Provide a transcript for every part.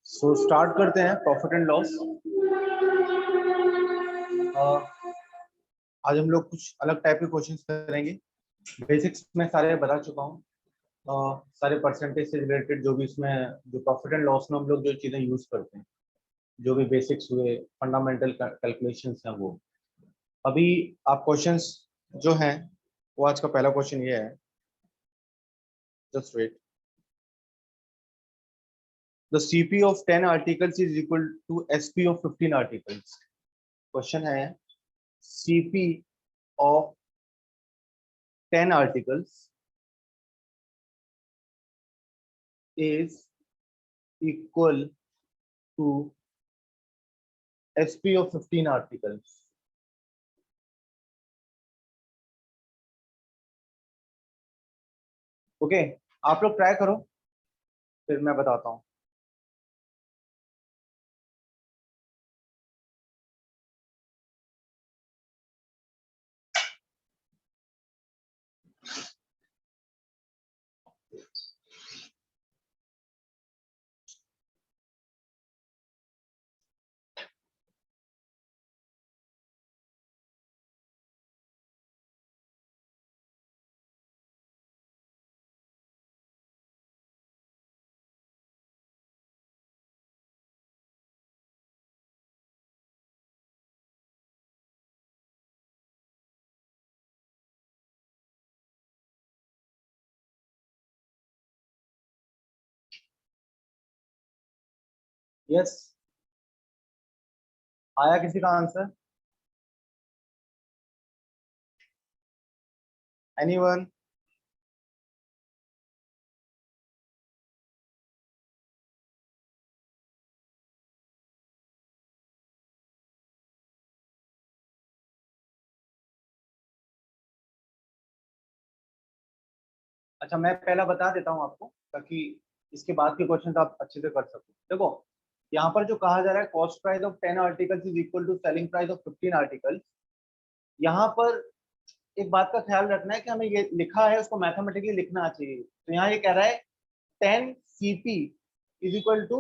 So start करते हैं profit and loss. आज हम लोग कुछ अलग टाइप के क्वेश्चंस करेंगे। बेसिक्स में सारे बता चुका हूँ, सारे परसेंटेज से रिलेटेड जो भी इसमें जो प्रॉफिट एंड लॉस में हम लोग जो चीज़ें यूज करते हैं, जो भी बेसिक्स हुए, फंडामेंटल कैलकुलेशंस हैं वो। अभी आप क्वेश्चंस जो हैं वो आज का पहला क्वेश्चन ये है, just wait. The CP of 10 articles is equal to SP of 15 articles. Question है CP of 10 articles is equal to SP of 15 articles. Okay, आप लोग ट्राई करो, फिर मैं बताता हूँ। यस, आया किसी का आंसर? एनीवन? अच्छा, मैं पहला बता देता हूँ आपको ताकि इसके बाद के क्वेश्चन आप अच्छे से कर सको। देखो, यहाँ पर जो कहा जा रहा है cost price of 10 articles is equal to selling price of 15 articles. यहाँ पर एक बात का ख्याल रखना है कि हमें ये लिखा है उसको मैथमेटिकली लिखना चाहिए। तो यहाँ ये कह रहा है 10 CP is equal to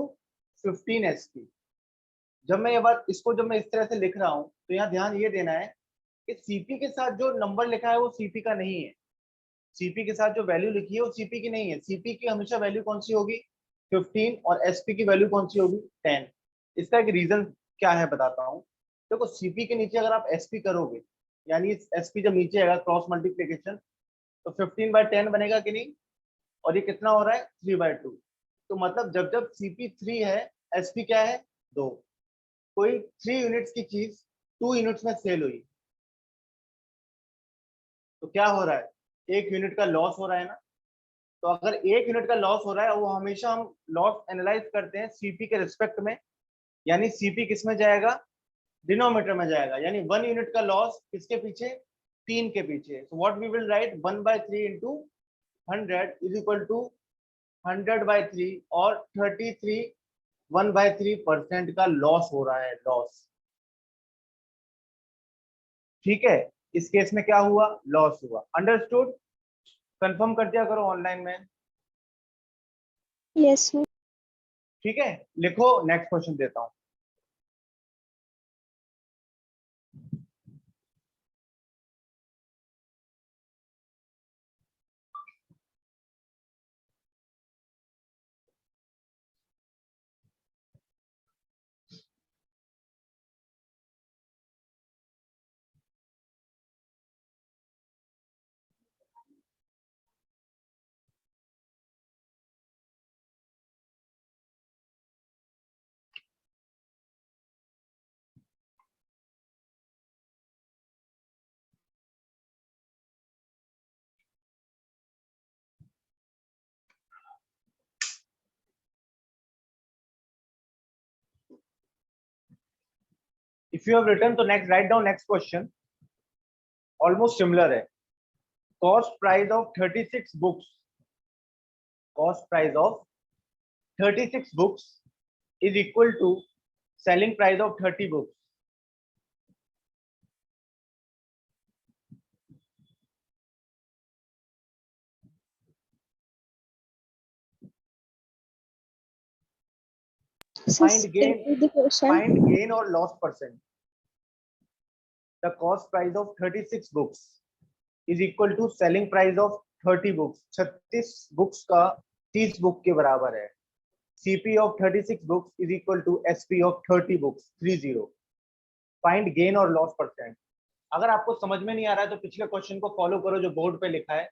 15 SP। जब मैं ये बात इसको जब मैं इस तरह से लिख रहा हूँ तो यहाँ ध्यान ये देना है कि CP के साथ जो नंबर लिखा है वो CP का नहीं है। CP के साथ जो वैल्यू लिखी है वो CP की नहीं है। CP की हमेशा वैल्यू कौन सी होगी? 15, और SP की वैल्यू कौन सी होगी? 10। इसका एक रीजन क्या है बताता हूँ। देखो, CP के नीचे अगर आप SP करोगे, यानी SP जब नीचे आएगा क्रॉस मल्टीप्लीकेशन, तो 15/10 बनेगा कि नहीं? और ये कितना हो रहा है? 3/2। तो मतलब जब जब CP 3 है, SP क्या है? 2। कोई 3 यूनिट्स की चीज 2 यूनिट्स में सेल हुई तो क्या हो रहा है? 1 यूनिट का लॉस हो रहा है ना। तो अगर 1 यूनिट का लॉस हो रहा है, वो हमेशा हम लॉस एनालाइज करते हैं CP के रिस्पेक्ट में। यानी CP किस में जाएगा? डिनोमिनेटर में जाएगा। यानी 1 यूनिट का लॉस किसके पीछे? 3 के पीछे। So what we will write, 1/3 into 100 is equal to 100/3, और 33 1/3% का लॉस हो रहा है, लॉस। ठीक है, इस केस में क्या हुआ? लॉस हुआ। अंडरस्टूड? कंफर्म कर दिया करो ऑनलाइन में। Yes sir. ठीक है, लिखो, नेक्स्ट क्वेश्चन देता हूं। इफ यू हैव रिटन तो next right down next question, almost similar है। Cost price of 36 books, cost price of 36 books is equal to selling price of 30 books. Find gain or loss percent. The cost price of 36 books is equal to selling price of 30 books. 36 books का 30 book के बराबर है। CP of 36 books is equal to SP of 30 books, 30. Find gain or loss percent. अगर आपको समझ में नहीं आ रहा है तो पिछले क्वेश्चन को फॉलो करो जो बोर्ड पे लिखा है,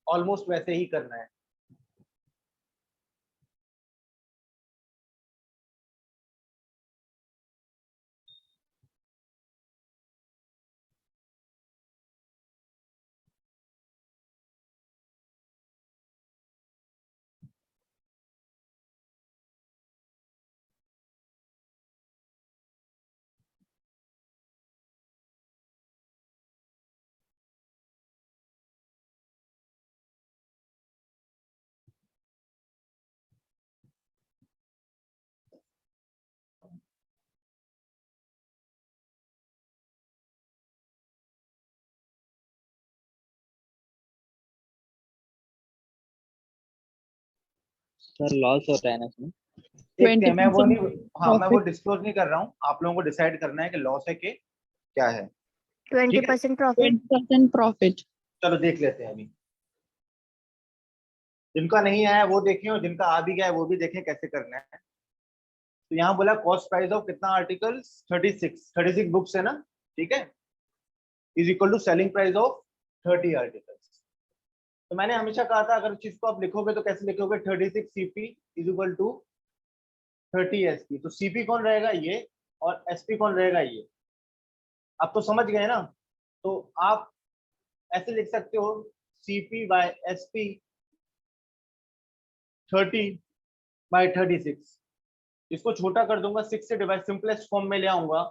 ऑलमोस्ट वैसे ही करना है। सर लॉस हो रहा है ना इसमें। मैं वो नहीं, हाँ मैं वो डिस्क्लोज नहीं कर रहा हूँ, आप लोगों को डिसाइड करना है कि लॉस है कि क्या है। 20% प्रॉफिट। 20% प्रॉफिट। चलो देख लेते हैं अभी, जिनका नहीं आया वो देखें और जिनका आ भी गया है वो भी देखें कैसे करना है। तो यहाँ बोला कॉस्ट प्राइस ऑफ कितना आर्टिकल्स, 36 बुक्स है ना, ठीक है, is equal to selling price of 30 articles. तो मैंने हमेशा कहा था अगर चीज को आप लिखोगे तो कैसे लिखोगे, 36 CP is equal to 30 SP। तो CP कौन रहेगा ये और SP कौन रहेगा ये, आप तो समझ गए ना। तो आप ऐसे लिख सकते हो CP बाय SP 30/36। इसको छोटा कर दूंगा, 6 से डिवाइड, सिंपलेस्ट फॉर्म में ले आऊंगा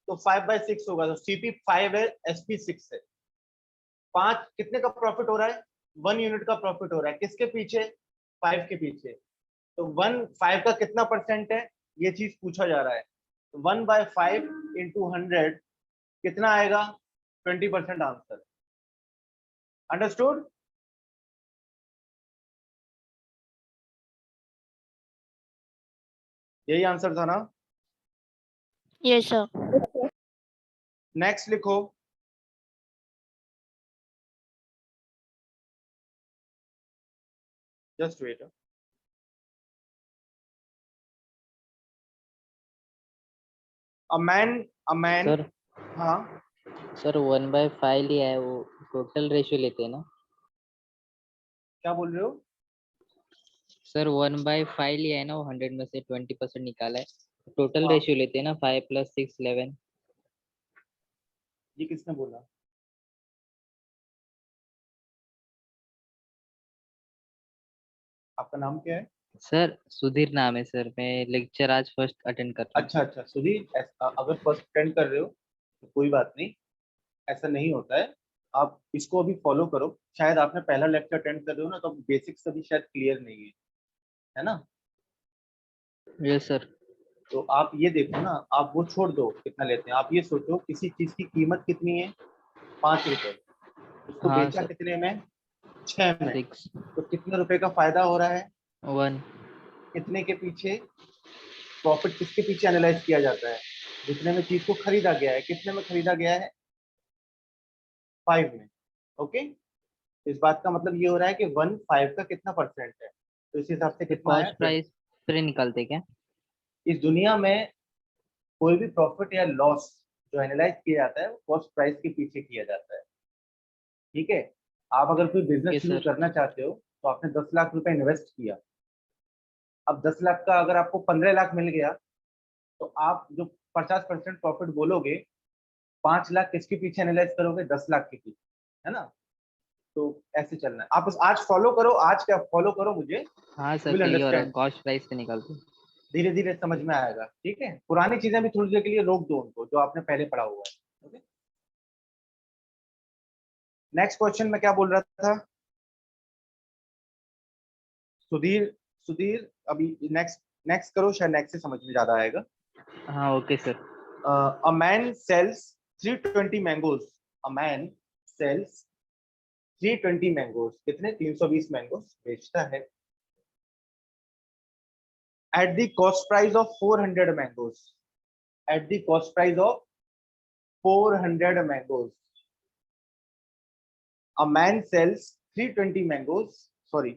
तो 5/6 होगा। तो CP 5 है, SP 6 है। 5 कितने का प्रॉफिट हो रहा है, 1 यूनिट का प्रॉफिट हो रहा है, किसके पीछे, 5 के पीछे। तो 5 का कितना परसेंट है ये चीज पूछा जा रहा है। तो 1/5 इंटू 100 कितना आएगा, 20% आंसर। अंडरस्टूड। यही आंसर था ना। Yes sir. नेक्स्ट लिखो, जस्ट वेट। अ मैन सर हाँ सर 1/5 लिया है, वो टोटल रेशियो लेते हैं ना। क्या बोल रहे हो। सर 1/5 लिया है ना, वो 100 में से 20% निकाला है, टोटल हाँ। रेशियो लेते हैं ना, 5 + 6 11। ये किसने बोला, आपका नाम क्या है। सर सुधीर नाम है सर, मैं लेक्चर आज फर्स्ट अटेंड कर रहा हूँ। अच्छा सुधीर, अगर फर्स्ट अटेंड कर रहे हो तो कोई बात नहीं, ऐसा नहीं होता है। आप इसको अभी फॉलो करो, शायद आपने पहला लेक्चर अटेंड कर रहे हो ना, तो बेसिक्स अभी शायद क्लियर नहीं है ना। Yes sir. तो आप ये देखो ना, आप वो छोड़ दो कितना लेते हैं, आप ये सोचो किसी चीज की कीमत कितनी है, 5 रुपए, उसको हाँ बेचा सर। कितने में, 6 में, 6 तो कितने रुपए का फायदा हो रहा है, 1। कितने के पीछे प्रॉफिट, किसके पीछे एनालाइज किया जाता है, जितने में चीज को खरीदा गया है, कितने में खरीदा गया है, 5 में। ओके, इस बात का मतलब ये हो रहा है कि 1/5 का कितना परसेंट है, तो इस हिसाब से कितना है। कॉस्ट प्राइस पर निकालते क्या। इस दुनिया में कोई भी प्रॉफिट या लॉस जो एनालाइज किया जाता है वो कॉस्ट प्राइस के पीछे किया जाता है, ठीक है। आप अगर कोई बिजनेस शुरू सर। करना चाहते हो तो आपने 10 लाख रुपए इन्वेस्ट किया, अब 10 लाख का अगर आपको 15 लाख मिल गया तो आप जो 50% प्रॉफिट बोलोगे, 5 लाख किसके पीछे एनालाइज करोगे, 10 लाख के पीछे, है ना। तो ऐसे चलना है, आप बस आज फॉलो करो, आज क्या फॉलो करो मुझे, हाँ यू सर विल क्लियर है, अंडरस्टैंड। कॉस्ट प्राइस से निकालते हैं। धीरे धीरे समझ में आएगा, ठीक है। पुरानी चीजें भी थोड़ी देर के लिए रोक दो उनको, जो आपने पहले पढ़ा हुआ है। ओके, नेक्स्ट क्वेश्चन में क्या बोल रहा था सुधीर? सुधीर अभी नेक्स्ट नेक्स्ट करो, शायद नेक्स्ट से समझ में ज्यादा आएगा। हाँ okay sir. A man sells 320 mangoes. A man sells 320 mangoes. कितने? 320 mangoes बेचता है at the cost price of 400 mangoes. At the cost price of 400 mangoes. A man sells 320 mangoes. Sorry,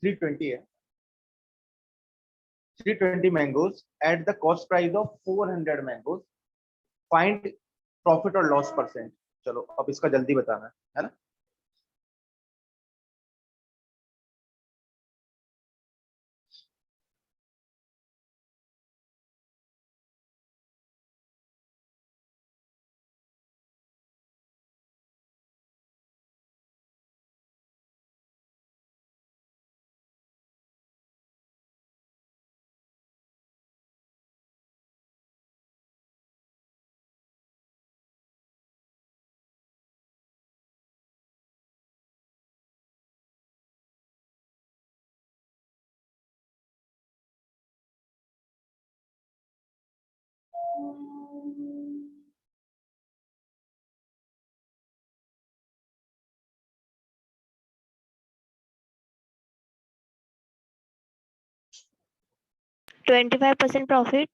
320 है, 320 mangoes at the cost price of 400 mangoes. Find profit or loss percent. चलो अब इसका जल्दी बताना है ना। $25 profit.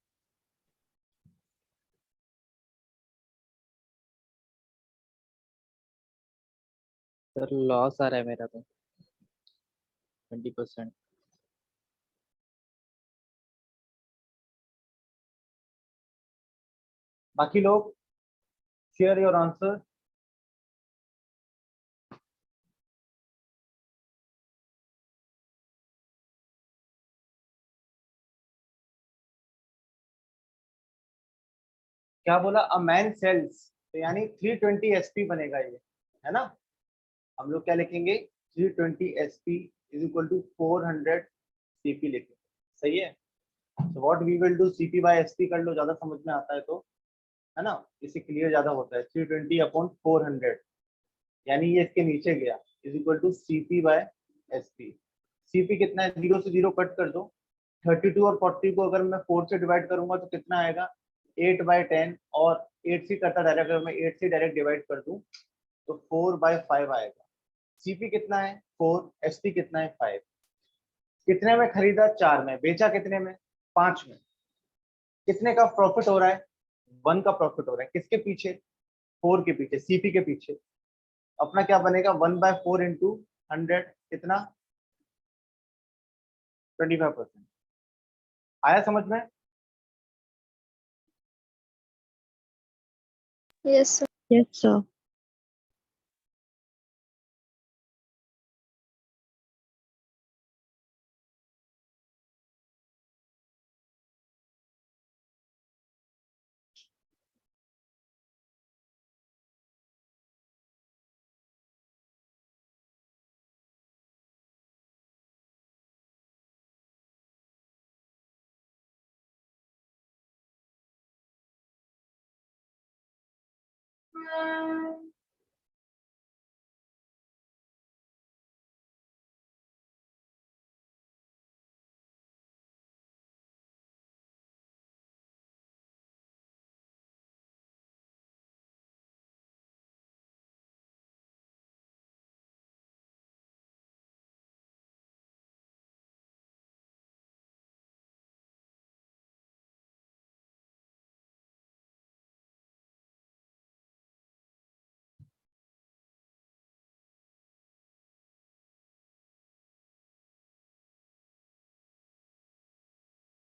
सर लॉस आ रहा है मेरा तो 20%। बाकी लोग शेयर योर आंसर। क्या बोला? अ मैन सेल्स, तो यानी 320 एसपी बनेगा ये, है ना। हम लोग क्या लिखेंगे? 320 SP is equal to 400 CP लिखेंगे, सही है। तो what we will do, CP by SP कर लो, ज्यादा समझ में आता है तो, है ना। इससे क्लियर ज्यादा होता है। 320 अपॉन 400, यानी ये इसके नीचे गया, is equal to CP by SP. CP कितना है? 0 से 0 कट कर दो। 32 और 40 को अगर मैं 4 से डिवाइड करूंगा तो कितना आएगा? 8/10। और 8 से करता डायरेक्ट, अगर मैं 8 से डायरेक्ट डिवाइड कर दूं तो 4/5 आएगा। सीपी कितना है? 4। एसपी कितना है? 5। कितने में खरीदा? 4 में। बेचा कितने में? 5 में। कितने का प्रॉफिट हो रहा है? 1 का प्रॉफिट हो रहा है। किसके पीछे? 4 के पीछे, सीपी के पीछे। अपना क्या बनेगा? 1/4 इंटू 100, कितना? 25%। आया समझ में? Yes, sir. Yes, sir.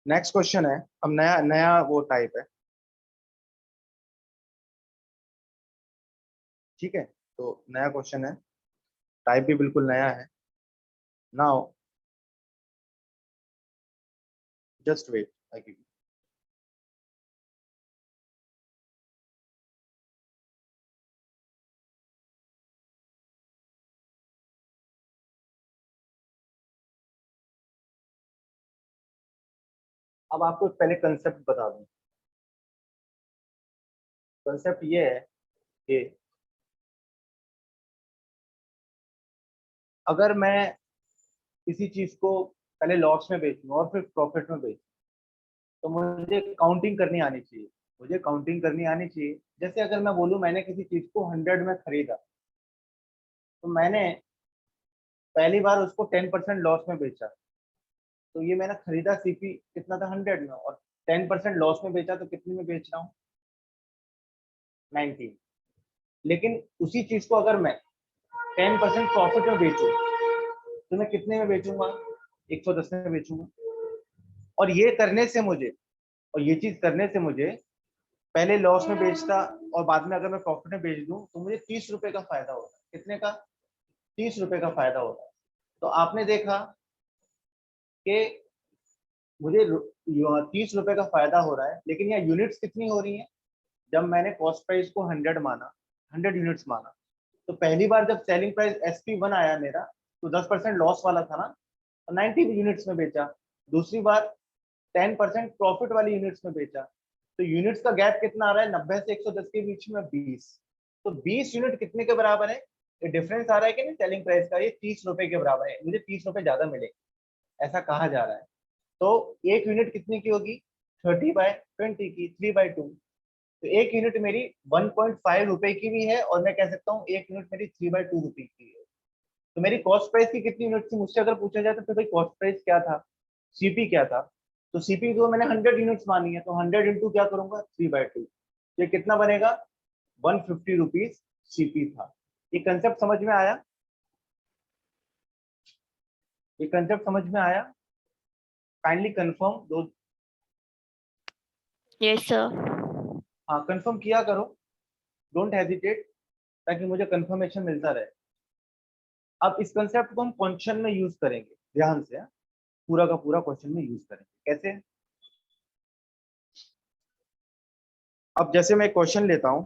Next question है, अब नया नया वो टाइप है, ठीक है। तो नया क्वेश्चन है, टाइप भी बिल्कुल नया है। Now just wait, I give you. अब आपको पहले कंसेप्ट बता दूं। कंसेप्ट ये है कि अगर मैं किसी चीज को पहले लॉस में बेचूं और फिर प्रॉफिट में बेचूं, तो मुझे काउंटिंग करनी आनी चाहिए। मुझे काउंटिंग करनी आनी चाहिए। जैसे अगर मैं बोलूं मैंने किसी चीज को 100 में खरीदा, तो मैंने पहली बार उसको 10% लॉस में बेचा, तो ये मैंने खरीदा सीपी कितना था 100 में, और 10% लॉस में बेचा, तो कितने में बेच रहा हूँ 90। लेकिन उसी चीज को अगर मैं 10% प्रॉफिट में बेचूं, तो मैं कितने में बेचूंगा 110 में बेचूंगा। और ये करने से मुझे, और ये चीज करने से मुझे पहले लॉस में बेचता और बाद में अगर मैं प्रॉफिट में बेच दूं, तो मुझे 30 रुपए का फायदा होता है। कितने का 30 रुपए का फायदा होता है। तो आपने देखा कि मुझे 30 रुपए का फायदा हो रहा है, लेकिन यहाँ यूनिट्स कितनी हो रही है। जब मैंने कॉस्ट प्राइस को 100 माना, 100 यूनिट्स माना, तो पहली बार जब सेलिंग प्राइस SP1 आया मेरा, तो 10% लॉस वाला था ना, तो 90 यूनिट्स में बेचा। दूसरी बार 10% प्रॉफिट वाली यूनिट्स में बेचा, तो यूनिट्स का गैप कितना आ रहा है 90 से 110 के बीच में 20। तो 20 यूनिट कितने के बराबर है, ये डिफरेंस आ रहा है कि नहीं सेलिंग प्राइस का, ये 30 रुपए के बराबर है। मुझे 30 रुपए ज्यादा मिले, ऐसा कहा जा रहा है। तो एक यूनिट कितने की होगी 30/20 की, 3/2। तो एक यूनिट मेरी 1.5 रुपए की भी है, और मैं कह सकता हूँ एक यूनिट मेरी 3/2 रुपए की है। तो मेरी कॉस्ट प्राइस की कितनी यूनिट थी मुझसे अगर पूछा जाए, तो फिर भाई कॉस्ट प्राइस क्या था, सीपी क्या था। तो सीपी को मैंने 100 यूनिट्स मानी है, तो 100 इंटू क्या करूंगा 3/2। ये कितना बनेगा 150 रुपीज सीपी था। ये कंसेप्ट समझ में आया, ये कंसेप्ट समझ में आया। काइंडली कंफर्म दो। Yes, sir. हाँ कंफर्म किया करो, डोंट हेजिटेट, ताकि मुझे कंफर्मेशन मिलता रहे। अब इस कंसेप्ट को हम क्वेश्चन में यूज करेंगे, ध्यान से, पूरा का पूरा क्वेश्चन में यूज करेंगे। कैसे? अब जैसे मैं क्वेश्चन लेता हूं,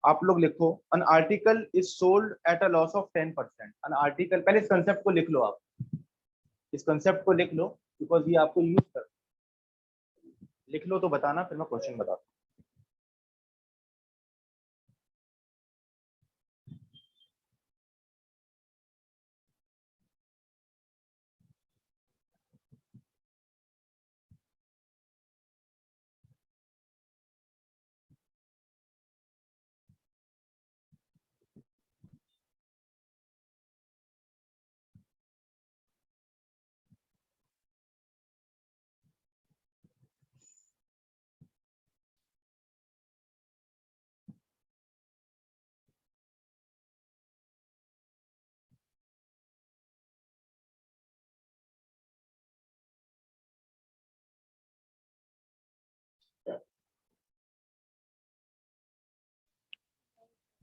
आप लोग लिखो, an article is sold at a loss of 10%। An article, पहले इस कंसेप्ट को लिख लो, आप इस कंसेप्ट को लिख लो, बिकॉज ये आपको यूज कर, लिख लो तो बताना, फिर मैं क्वेश्चन बताता हूँ।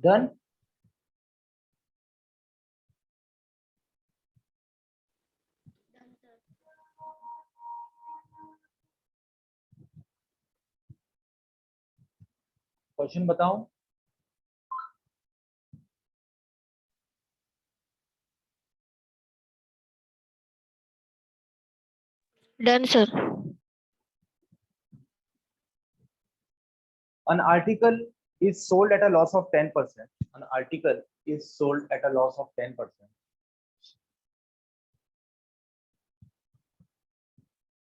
डन। क्वेश्चन बताऊं? Done, sir. An article is sold at a loss of 10%. An article is sold at a loss of 10%.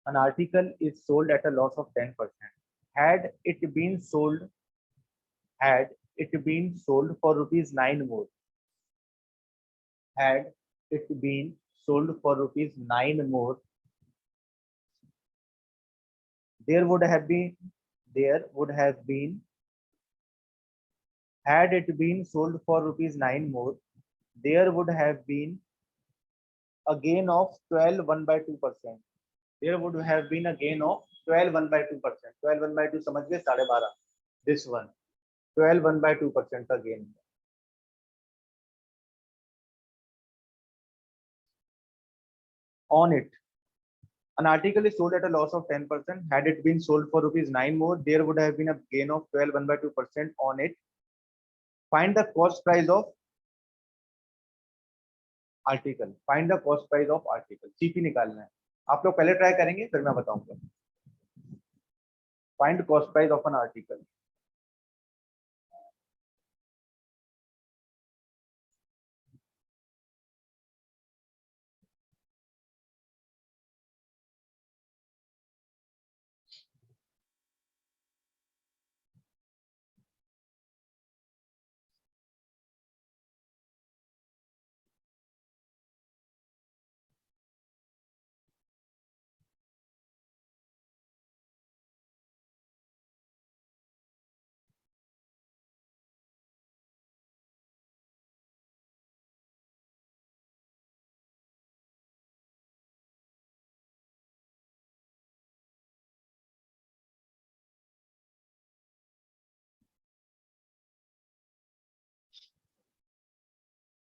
An article is sold at a loss of 10%. Had it been sold, had it been sold for rupees 9 more, had it been sold for rupees 9 more, there would have been, there would have been, had it been sold for rupees 9 more, there would have been a gain of 12 1/2%. There would have been a gain of 12 1/2%. 12 1/2 समझ गए 12.5, this one 12 1/2% का gain। On it, an article is sold at a loss of 10%. Had it been sold for rupees 9 more, there would have been a gain of 12 1/2% on it. Find the cost price of article, find the cost price of article, CP निकालना है। आप लोग पहले try करेंगे फिर मैं बताऊंगा। Find cost price of an article.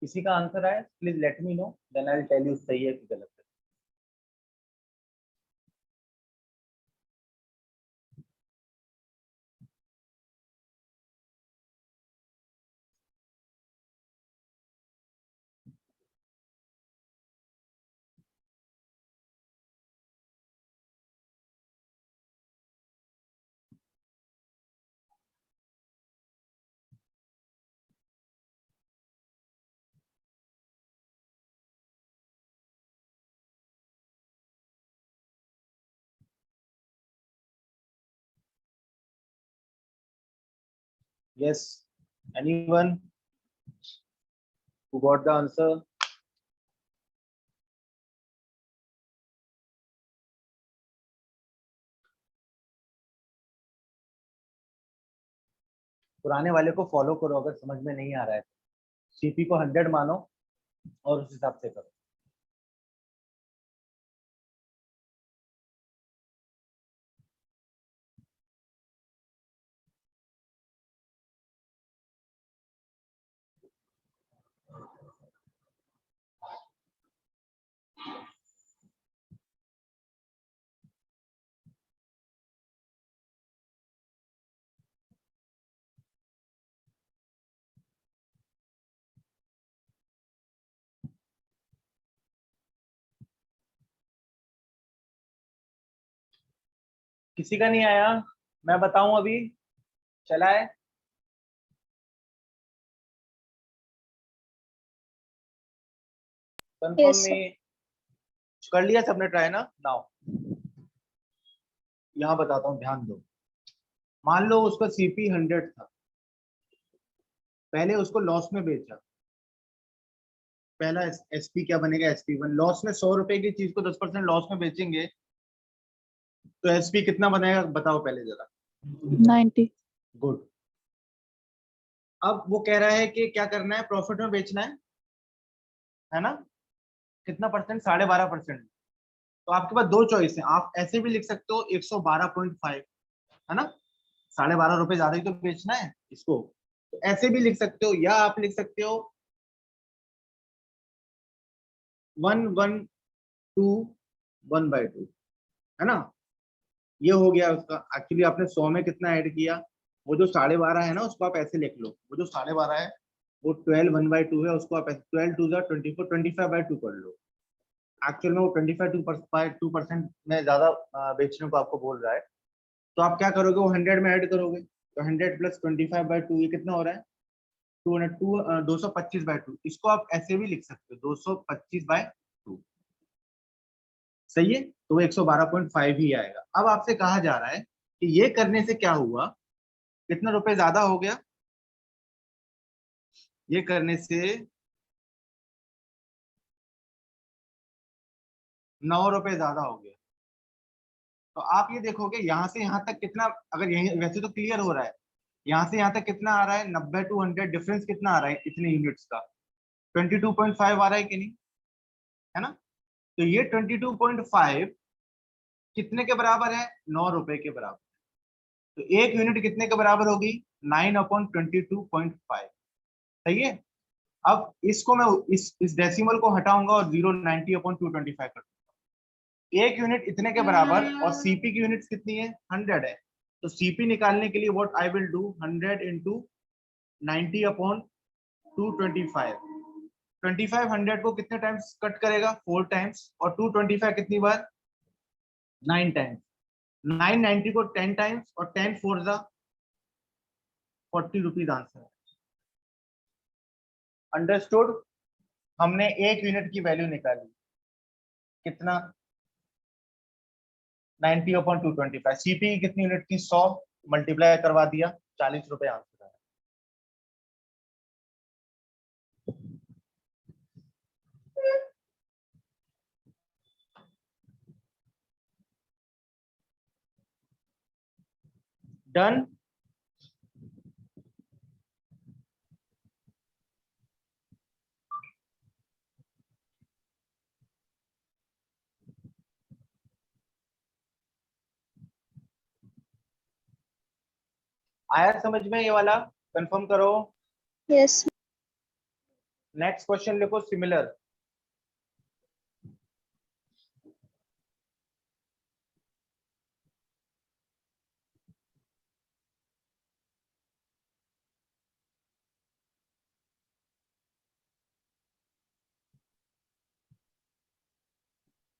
किसी का आंसर आया please let me know, then I will tell you सही है कि गलत है। Yes, anyone who got the answer? पुराने वाले को फॉलो करो अगर समझ में नहीं आ रहा है। सीपी को 100 मानो और उस हिसाब से करो। किसी का नहीं आया? मैं बताऊं अभी, चला है? Confirm Yes, sir. में कर लिया सबने ट्राई ना? नाउ यहाँ बताता हूँ, ध्यान दो। मान लो उसका सीपी 100 था, पहले उसको लॉस में बेचा। पहला एसपी क्या बनेगा? SP1 लॉस में 100 रुपए की चीज को 10% लॉस में बेचेंगे तो एसपी कितना बनेगा बताओ पहले जरा। 90. गुड। अब वो कह रहा है कि क्या करना है, प्रॉफिट में बेचना है ना? कितना परसेंट? 12.5%। तो आपके पास दो चॉइस है, आप ऐसे भी लिख सकते हो 112.5, है ना? 12.5 रुपए ज्यादा ही तो बेचना है इसको, तो ऐसे भी लिख सकते हो, या आप लिख सकते हो 1/2, है ना? ये हो गया उसका। एक्चुअली आपने 100 में कितना ऐड किया, वो जो 12.5 है ना उसको आप ऐसे लिख लो, वो जो 12.5 है वो 12 1/2 है, उसको आप 12 2 24 25/2 कर लो। एक्चुअल में वो 25/2% में ज्यादा बेचने को आपको बोल रहा है। तो आप क्या करोगे, वो 100 में ऐड करोगे, तो 100 + 25/2 ये कितना हो रहा है? 225/2। इसको आप ऐसे भी लिख सकते हो 225/2। सही है, तो वो 112.5 ही आएगा। अब आपसे कहा जा रहा है कि ये करने से क्या हुआ, कितना रुपए ज्यादा हो गया? ये करने से 9 रुपए ज्यादा हो गया। तो आप ये देखोगे यहाँ से यहाँ तक कितना, अगर यही वैसे तो क्लियर हो रहा है, यहाँ से यहाँ तक कितना आ रहा है? 90 to 100 डिफरेंस कितना आ रहा है इतने यूनिट्स का? 22.5 आ रहा है कि नहीं, है ना? तो ये 22.5 कितने के बराबर है? 9 रुपए के बराबर। तो एक यूनिट कितने के बराबर होगी? 9/22.5। सही है। अब इसको मैं इस डेसिमल को हटाऊंगा और 0.90/225 कर दूंगा। एक यूनिट इतने के बराबर, और सीपी की यूनिट कितनी है? 100 है। तो सीपी निकालने के लिए व्हाट आई विल डू, 100 × 90/225। 2500 को कितने टाइम्स कट करेगा? 4 टाइम्स। और 225 कितनी बार? 9 टाइम्स। 990 को 10 टाइम्स और 10 4 जा 40 रुपीज आंसर। अंडरस्टूड? हमने 1 यूनिट की वैल्यू निकाली, कितना? 90/225। सीपी की कितनी यूनिट थी? 100, मल्टीप्लाई करवा दिया, 40 रुपए आंसर है। डन? आया समझ में ये वाला? कंफर्म करो। Yes. नेक्स्ट क्वेश्चन लिखो सिमिलर।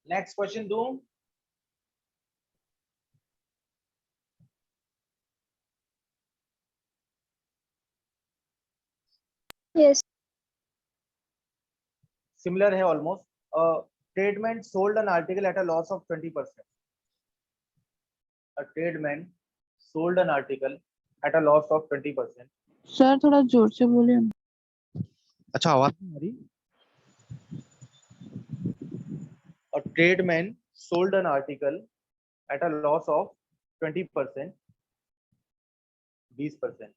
नेक्स्ट क्वेश्चन दूं? Yes. Similar है almost. Tradesman sold an article at a loss of 20%. A tradesman sold an article at a loss of 20%. Sir थोड़ा जोर से बोले। अच्छा, आवाज नहीं आ रही? A tradesman sold an article at a loss of 20%, 20%.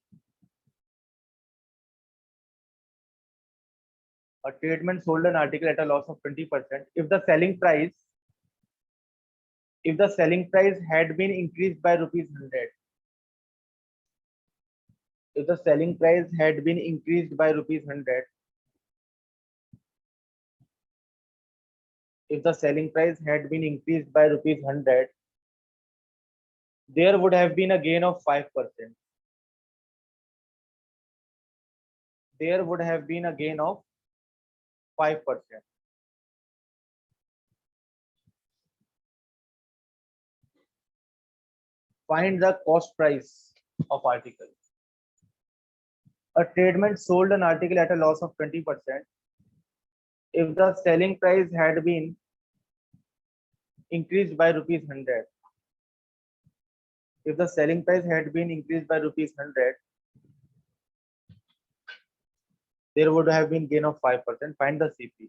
A tradesman sold an article at a loss of 20% if the selling price had been increased by rupees 100. If the selling price had been increased by rupees 100, if the selling price had been increased by rupees 100, there would have been a gain of 5%. There would have been a gain of 5%. Find the cost price of article. A tradesman sold an article at a loss of 20%. If the selling price had been increased by rupees 100, if the selling price had been increased by rupees 100, there would have been gain of 5%. Find the CP.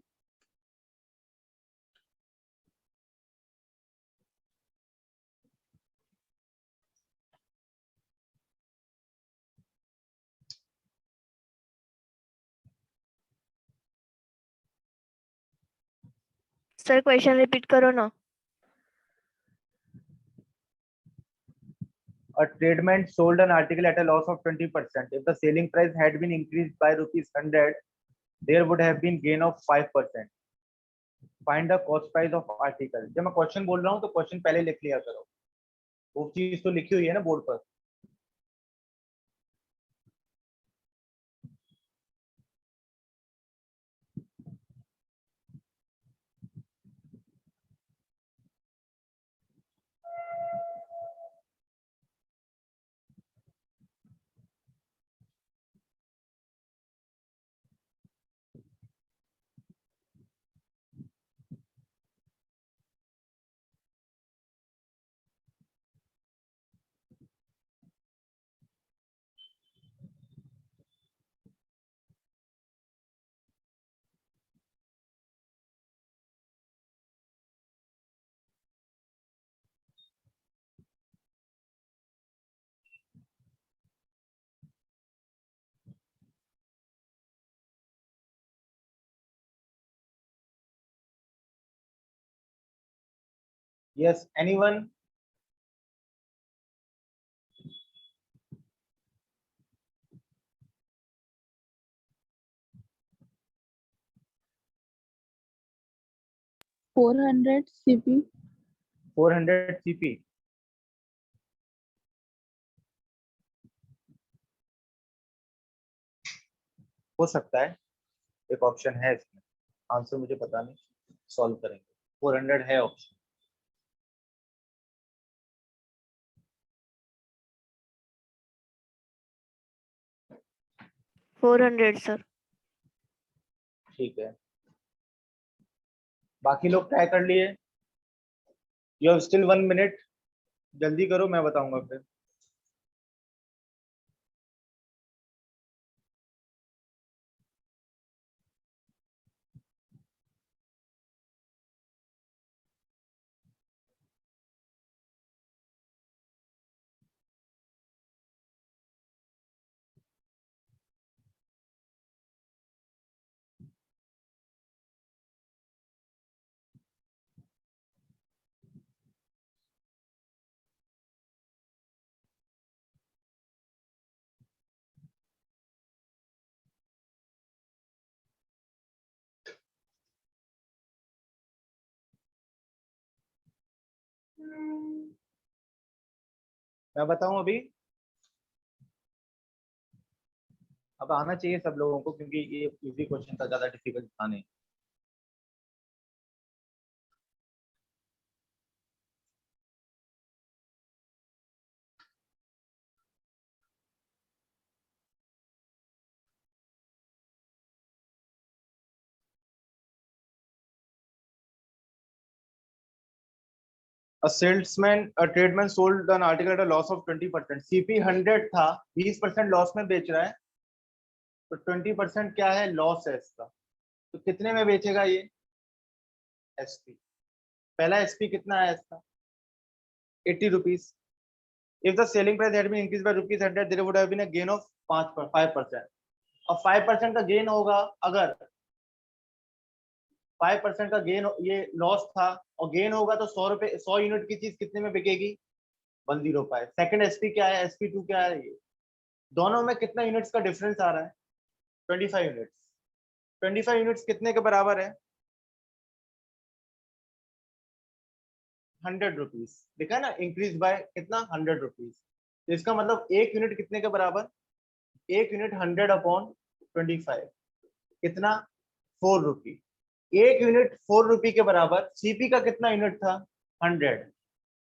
Sir, question repeat करो ना. A tradesman sold an article at a loss of 20%. If the selling price had been increased by rupees 100, there would have been gain of 5%. Find the cost price of article. जब मैं question बोल रहा हूँ तो question पहले लिख लिया करो, वो चीज तो लिखी हुई है ना बोर्ड पर. Yes, anyone? $400 CP. 400 CP. हो सकता है. एक ऑप्शन है इसमें, आंसर मुझे पता नहीं, सॉल्व करेंगे। 400 है ऑप्शन। Four hundred sir. ठीक है, बाकी लोग ट्राई कर लिए? यू हैव स्टिल 1 मिनट, जल्दी करो, मैं बताऊंगा फिर। मैं बताऊं अभी? अब आना चाहिए सब लोगों को, क्योंकि ये इजी क्वेश्चन था, ज्यादा डिफिकल्ट था नहीं। A salesman, a tradesman sold an article at a loss of 20%. CP 100 था, 20% लॉस में बेच रहा है, तो 20% क्या है, लॉस है इसका। तो कितने में बेचेगा ये? एसपी, पहला एसपी कितना है इसका? 80 rupees. If the selling price had been increased by rupees 100, there would have been a gain of 5%. अब 5% का गेन होगा, अगर 5% का गेन, ये लॉस था और गेन होगा, तो 100 रुपए, 100 यूनिट की चीज कितने में बिकेगी? 105। सेकंड एसपी क्या है, एसपी 2 क्या है? ये दोनों में कितना यूनिट्स का डिफरेंस आ रहा है? 25 यूनिट्स। 25 यूनिट्स कितने के बराबर है? 100 रुपीज। देखा ना, इंक्रीज बाय कितना? 100 रुपीज। तो इसका मतलब एक यूनिट कितने के बराबर? एक यूनिट 100 अपॉन 25 कितना? 4 रुपी। एक यूनिट 4 रुपी के बराबर। सीपी का कितना यूनिट था? 100।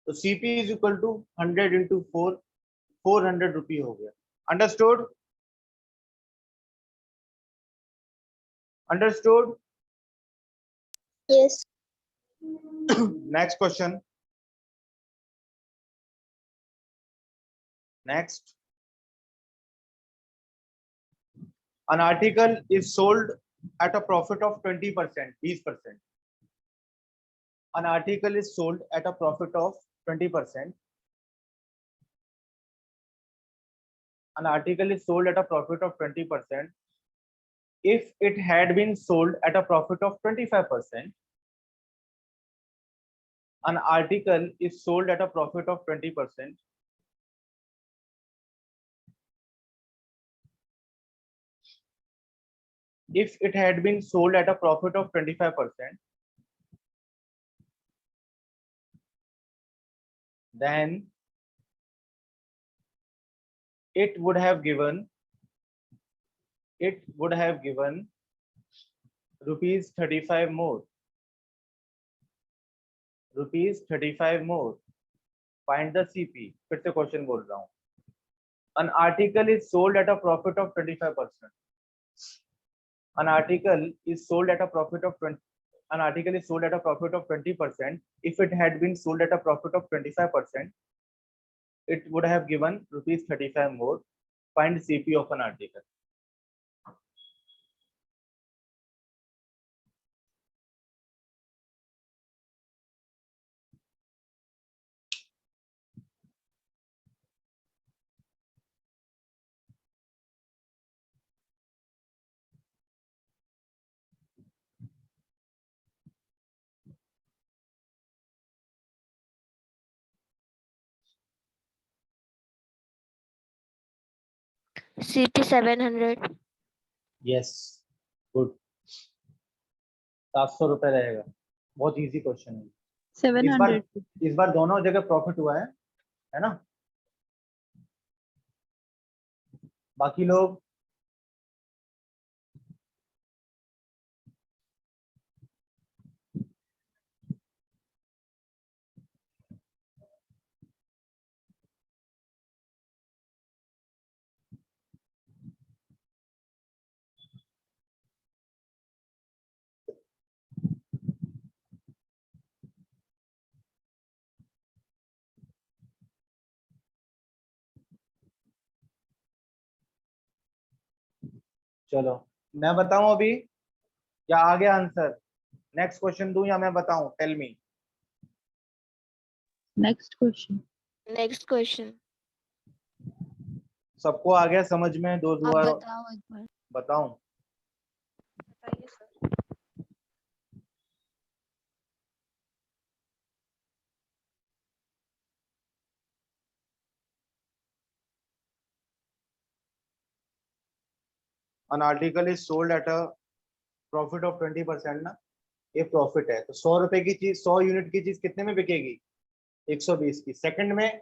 तो CP is equal to 100 into 4, 400 rupee हो गया। Understood? Understood? Yes. Next question. Next, an article is sold at a profit of 20%, 20%. An article is sold at a profit of 20%. An article is sold at a profit of 20%. If it had been sold at a profit of 25%, an article is sold at a profit of 20%. If it had been sold at a profit of 25%, then it would have given rupees 35 more. Rupees 35 more. Find the CP. फिर से question बोल रहा हूँ। An article is sold at a profit of 25%. An article is sold at a profit of 20. An article is sold at a profit of 20%. If it had been sold at a profit of 25%, it would have given rupees 35 more. Find CP of an article. CP 700. Yes, good. 700 रुपए रहेगा। बहुत easy question है। इस बार 700. इस बार दोनों जगह profit हुआ है ना? बाकी लोग चलो मैं बताऊं अभी या आ गया आंसर? नेक्स्ट क्वेश्चन दूं या मैं बताऊं? Tell me. Next question. Next question. सबको आ गया समझ में? दो आप बार बताओ एक बार। बताऊं? बताइए sir. an article is sold at a profit of 20% ना, ये प्रॉफिट है। तो 100 रुपए की चीज, 100 यूनिट की चीज कितने में बिकेगी? 120 की। सेकंड में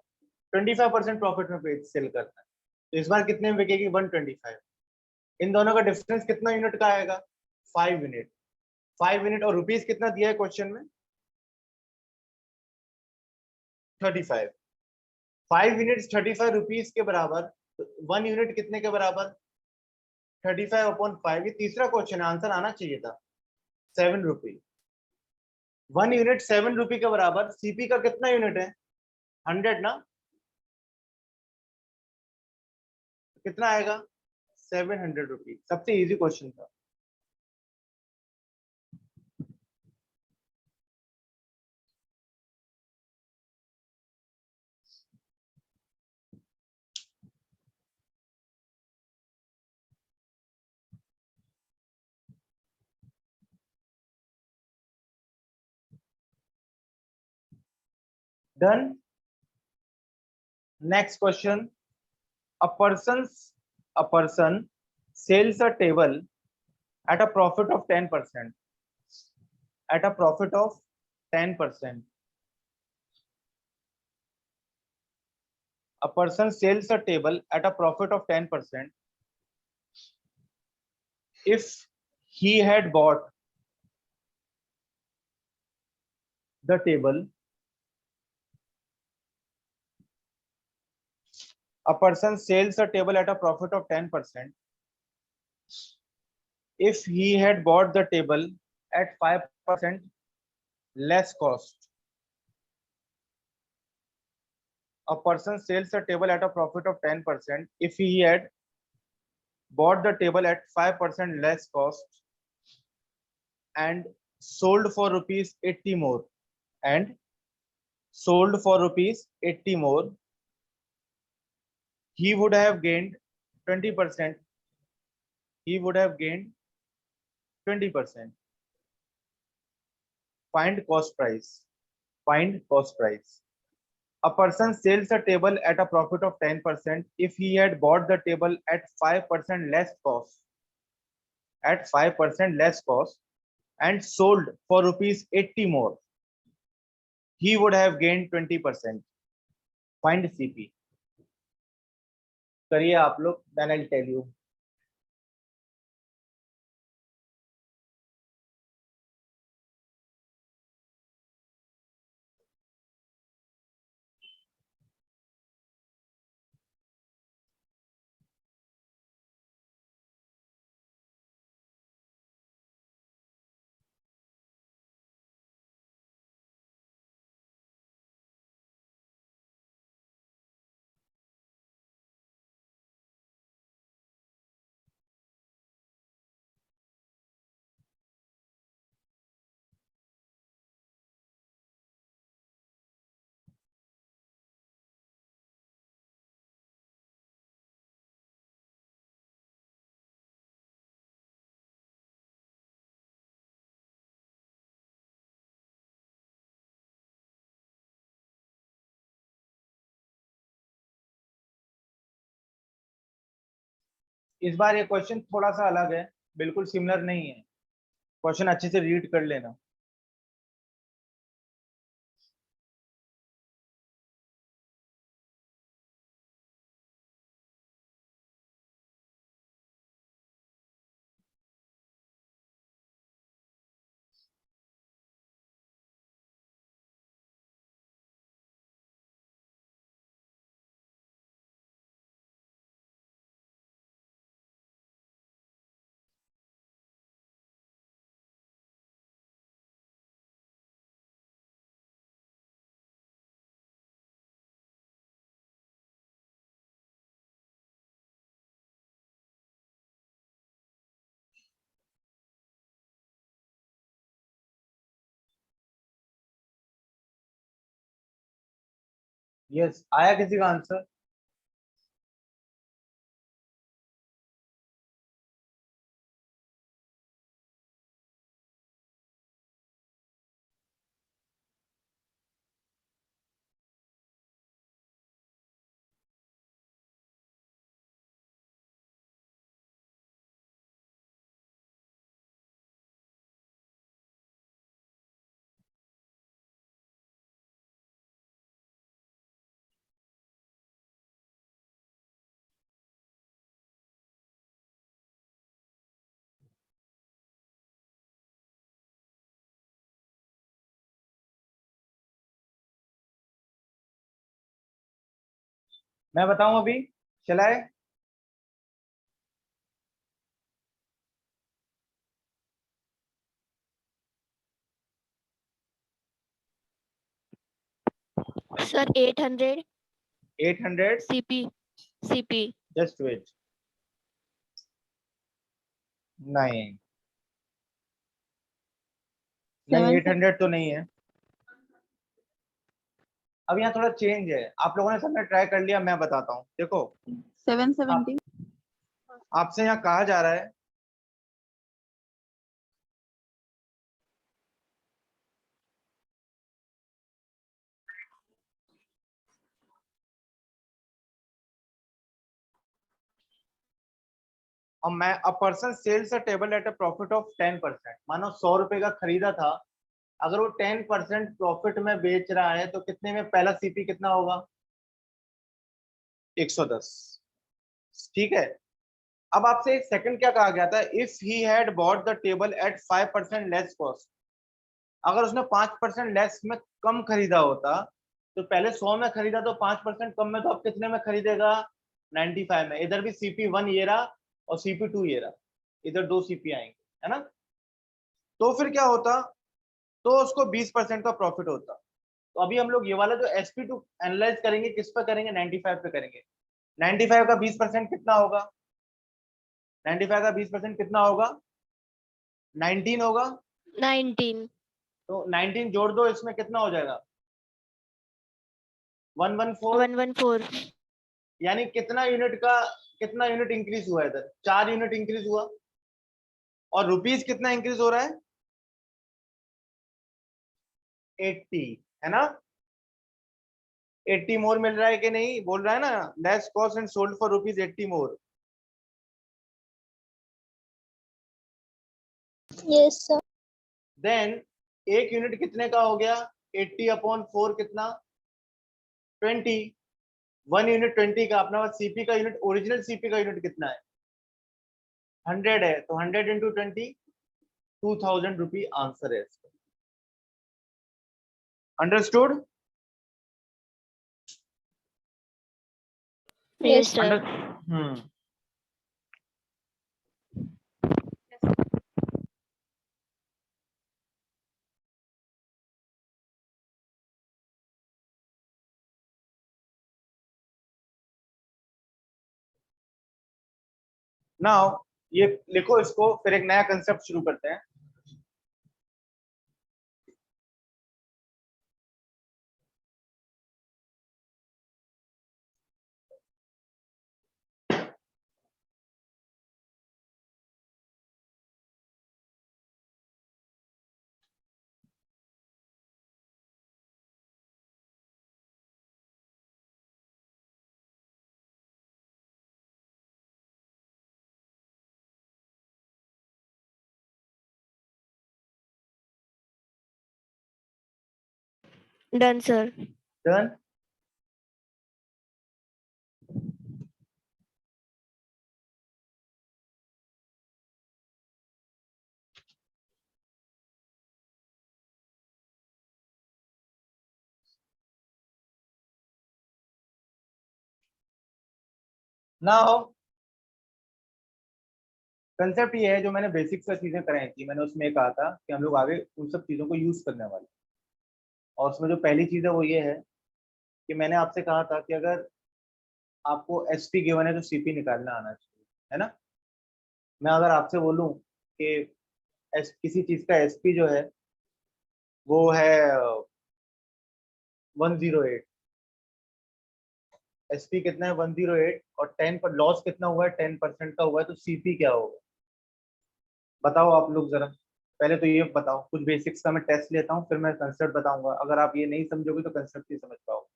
25% प्रॉफिट में सेल करता है, तो इस बार कितने में बिकेगी? 125। इन दोनों का डिफरेंस कितना यूनिट का आएगा? 5 यूनिट। 5 यूनिट और रुपीस कितना दिया है क्वेश्चन में? 35। 5 यूनिट 35 रुपीस के बराबर, तो 1 यूनिट कितने के बराबर? 35/5। ये तीसरा क्वेश्चन है, आंसर आना चाहिए था 7 रुपी। 1 यूनिट 7 रुपी के बराबर। सीपी का कितना यूनिट है? 100 ना, कितना आएगा? 700 रुपी। सबसे इजी क्वेश्चन था। Done. Next question. a person sells a table at a profit of 10%, at a profit of 10%. A person sells a table at a profit of 10% if he had bought the table. A person sells a table at a profit of 10% if he had bought the table at 5% less cost. A person sells a table at a profit of 10% if he had bought the table at 5% less cost and sold for rupees 80 more, and sold for rupees 80 more, he would have gained 20%. He would have gained 20%. Find cost price. Find cost price. A person sells a table at a profit of 10% if he had bought the table at 5% less cost, at 5% less cost, and sold for rupees 80 more. He would have gained 20%. Find CP. करिए आप लोग, then I'll tell you. इस बार ये question थोड़ा सा अलग है, बिल्कुल सिमिलर नहीं है। क्वेश्चन अच्छे से रीड कर लेना। यस, आया किसी का आंसर? मैं बताऊं अभी, चलाए? Sir, 800 800, CP. Just wait. नहीं नहीं, 800 तो नहीं है। अब यहाँ थोड़ा चेंज है, आप लोगों ने सबने ट्राई कर लिया, मैं बताता हूँ। देखो 770. आपसे यहाँ कहा जा रहा है और मैं a person sells a table at a profit of 10%। मानो 100 रुपए का खरीदा था, अगर वो 10% प्रॉफिट में बेच रहा है तो कितने में पहला सीपी कितना होगा? 110। ठीक है। अब आपसे एक सेकंड क्या कहा गया था? If he had bought the table at 5% less cost. अगर उसने 5% लेस में कम खरीदा होता, तो पहले 100 में खरीदा तो 5% कम में तो अब कितने में खरीदेगा? 95 में। इधर भी CP1 ये रहा और CP2 ये रहा, इधर दो सीपी आएंगे, है ना? तो फिर क्या होता? तो उसको 20% का प्रॉफिट होता। तो अभी हम लोग ये वाला जो SP2 एनालाइज करेंगे, किस पे करेंगे? 95 पे करेंगे। 95 का 20% कितना होगा? 95 का 20% कितना होगा? 19 होगा। 19. तो 19 जोड़ दो, इसमें कितना हो जाएगा? 114। 114. यानी कितना यूनिट का, कितना यूनिट इंक्रीज हुआ? इधर 4 यूनिट इंक्रीज हुआ। और रुपीस कितना इंक्रीज हो रहा है? 80, है ना? 80 मोर मिल रहा है कि नहीं? बोल रहा है ना, less cost and sold for ₹80 more. Yes, sir. Then एक यूनिट कितने का हो गया? 80/4 कितना? 20। 1 यूनिट 20 का। अपना सीपी का यूनिट, ओरिजिनल सीपी का यूनिट कितना है? 100 है, तो 100 इंटू 20, 2000 रुपी आंसर है इसका। अंडरस्टूड? Yes, sir. हम्म। नाउ ये लिखो इसको, फिर एक नया कंसेप्ट शुरू करते हैं। Done, sir. Done. Now concept ये है, जो मैंने बेसिक से चीजें कराई थी, मैंने उसमें कहा था कि हम लोग आगे उन सब चीजों को यूज करने वाले। और उसमें जो पहली चीज है वो ये है कि मैंने आपसे कहा था कि अगर आपको SP गिवन है तो CP निकालना आना चाहिए, है ना? मैं अगर आपसे बोलूं कि किसी चीज का SP जो है वो है 108, एसपी कितना है 108 और 10 पर लॉस कितना हुआ है 10% का हुआ है, तो सीपी क्या होगा बताओ आप लोग जरा। पहले तो ये बताओ, कुछ बेसिक्स का मैं टेस्ट लेता हूँ, फिर मैं कंसेप्ट बताऊंगा। अगर आप ये नहीं समझोगे तो कंसेप्ट नहीं समझ पाओगे।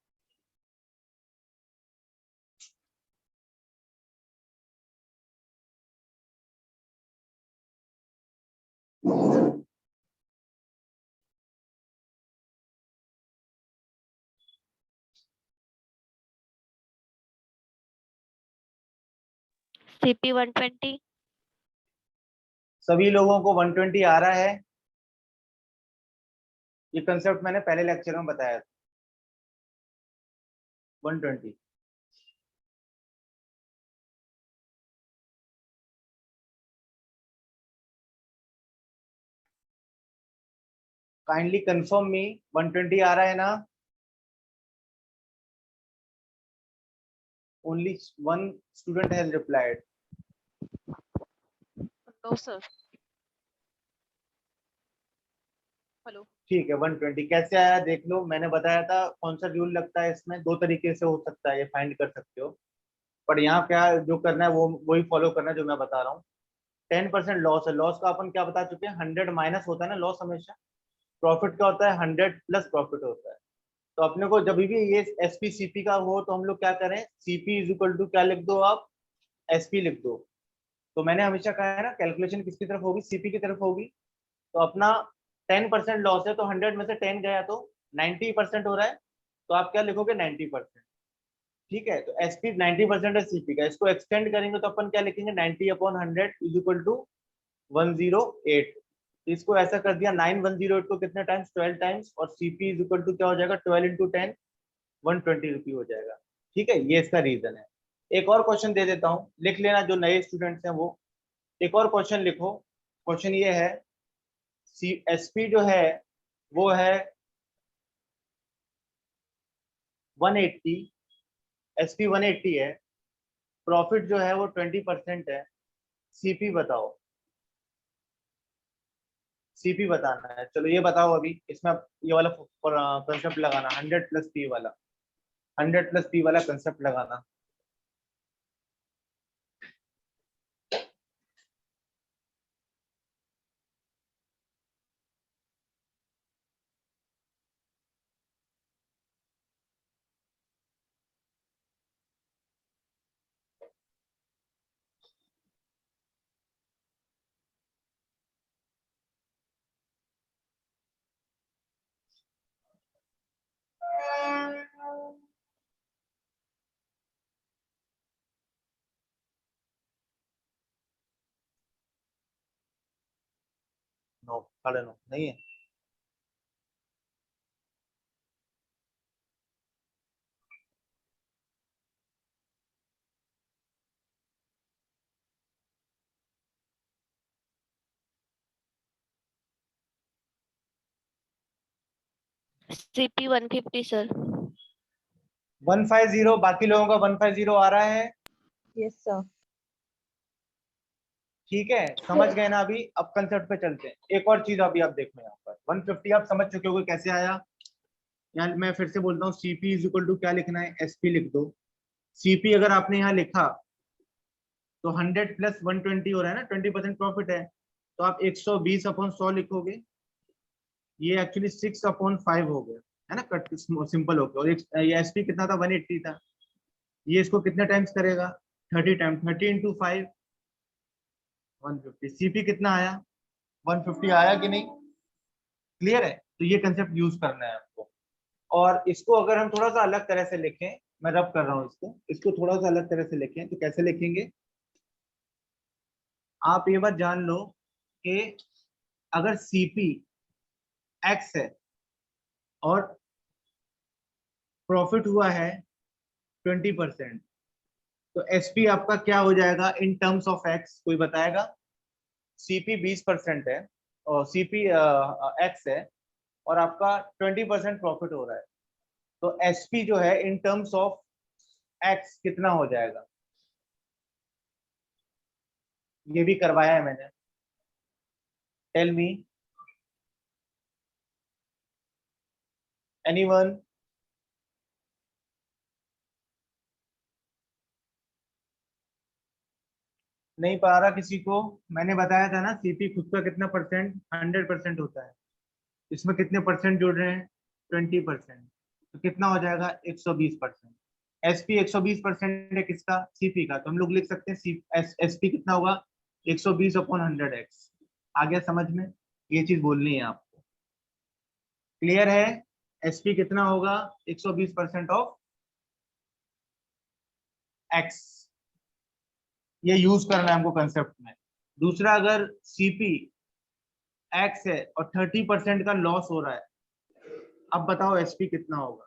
CP 120। सभी लोगों को 120 आ रहा है? ये कंसेप्ट मैंने पहले लेक्चर में बताया था। 120 काइंडली कंफर्म मी, 120 आ रहा है ना? Only one student has replied. No sir. Hello. ठीक है 120 कैसे आया देख लो। मैंने बताया था कौन सा रूल लगता है इसमें, दो तरीके से हो सकता है, ये फाइंड कर सकते हो। पर यहाँ क्या जो करना है वो वही फॉलो करना है जो मैं बता रहा हूँ। 10% लॉस है, लॉस का अपन क्या बता चुके हैं, 100 माइनस होता है ना लॉस हमेशा। प्रॉफिट क्या होता है, 100 प्लस प्रॉफिट होता है। तो अपने को जब भी ये एसपी सीपी का हो तो हम लोग क्या करें, सीपी इज इक्वल टू क्या लिख दो आप, एसपी लिख दो। तो मैंने हमेशा कहा है ना कैलकुलेशन किसकी तरफ होगी, सीपी की तरफ होगी। तो अपना 10% लॉस है तो 100 में से 10 गया तो 90% हो रहा है, तो आप क्या लिखोगे 90%। ठीक है, तो एसपी 90% है सीपी का, इसको एक्सटेंड करेंगे तो अपन क्या लिखेंगे 90/100 इज इक्वल टू 108। इसको ऐसा कर दिया 9108 को कितने टाइम्स, 12 टाइम्स, और सीपी इज इक्वल टू क्या हो जाएगा 12 इंटू 10, 120 रुपी हो जाएगा। ठीक है, ये इसका रीजन है। एक और क्वेश्चन दे देता हूँ, लिख लेना जो नए स्टूडेंट्स हैं वो। एक और क्वेश्चन लिखो। क्वेश्चन ये है, सी एसपी जो है वो है 180, एसपी 180 है, प्रॉफिट जो है वो 20% है, सीपी बताओ। सीपी बताना है, चलो ये बताओ अभी इसमें आप ये वाला कंसेप्ट लगाना, 100 प्लस पी वाला, 100 प्लस पी वाला कंसेप्ट लगाना। नो, 9:30 नहीं है। CP 150 sir. 150, बाकी लोगों का 150 आ रहा है? Yes sir. ठीक है, समझ गए ना। अभी अब कंसेप्ट पे चलते हैं। एक और चीज अभी आप देखो, यहाँ पर 150 आप समझ चुके होगे कैसे आया। यहाँ मैं फिर से बोलता हूँ, सीपी इज इक्वल टू क्या लिखना है, एसपी लिख दो। सीपी अगर आपने यहाँ लिखा तो 100 प्लस 120 हो रहा है ना, 20% प्रॉफिट है, तो आप 120/100 लिखोगे। ये एक्चुअली 6/5 हो गया है ना, कट सिंपल हो गया। और ये एसपी कितना था, 180 था। ये इसको कितने टाइम्स करेगा, 30 टाइम, 30 इंटू 5, 150। सीपी कितना आया, 150 आया कि नहीं, क्लियर है। तो ये कंसेप्ट यूज करना है आपको। और इसको अगर हम थोड़ा सा अलग तरह से लिखें, मैं रब कर रहा हूँ इसको थोड़ा सा अलग तरह से लिखें तो कैसे लिखेंगे, आप ये बात जान लो कि अगर सीपी एक्स है और प्रॉफिट हुआ है 20%, तो एसपी आपका क्या हो जाएगा इन टर्म्स ऑफ एक्स, कोई बताएगा। सीपी 20% है और सीपी एक्स है और आपका 20% प्रॉफिट हो रहा है, तो एसपी जो है इन टर्म्स ऑफ एक्स कितना हो जाएगा। ये भी करवाया है मैंने, टेल मी एनीवन। नहीं पा रहा किसी को? मैंने बताया था ना सीपी खुद का कितना परसेंट, 100% होता है। इसमें कितने परसेंट जुड़ रहे हैं? 20%। तो कितना हो जाएगा? 120%। एसपी 120% है किसका? सीपी का। तो हम लोग लिख सकते हैं एसपी कितना होगा? 120/100x। आ गया समझ में? ये चीज बोलनी है आपको। क्लियर है? एसपी कितना होगा? 120% ऑफ एक्स। ये यूज करना है हमको कंसेप्ट में। दूसरा, अगर सीपी एक्स है और 30% का लॉस हो रहा है, अब बताओ एसपी कितना होगा?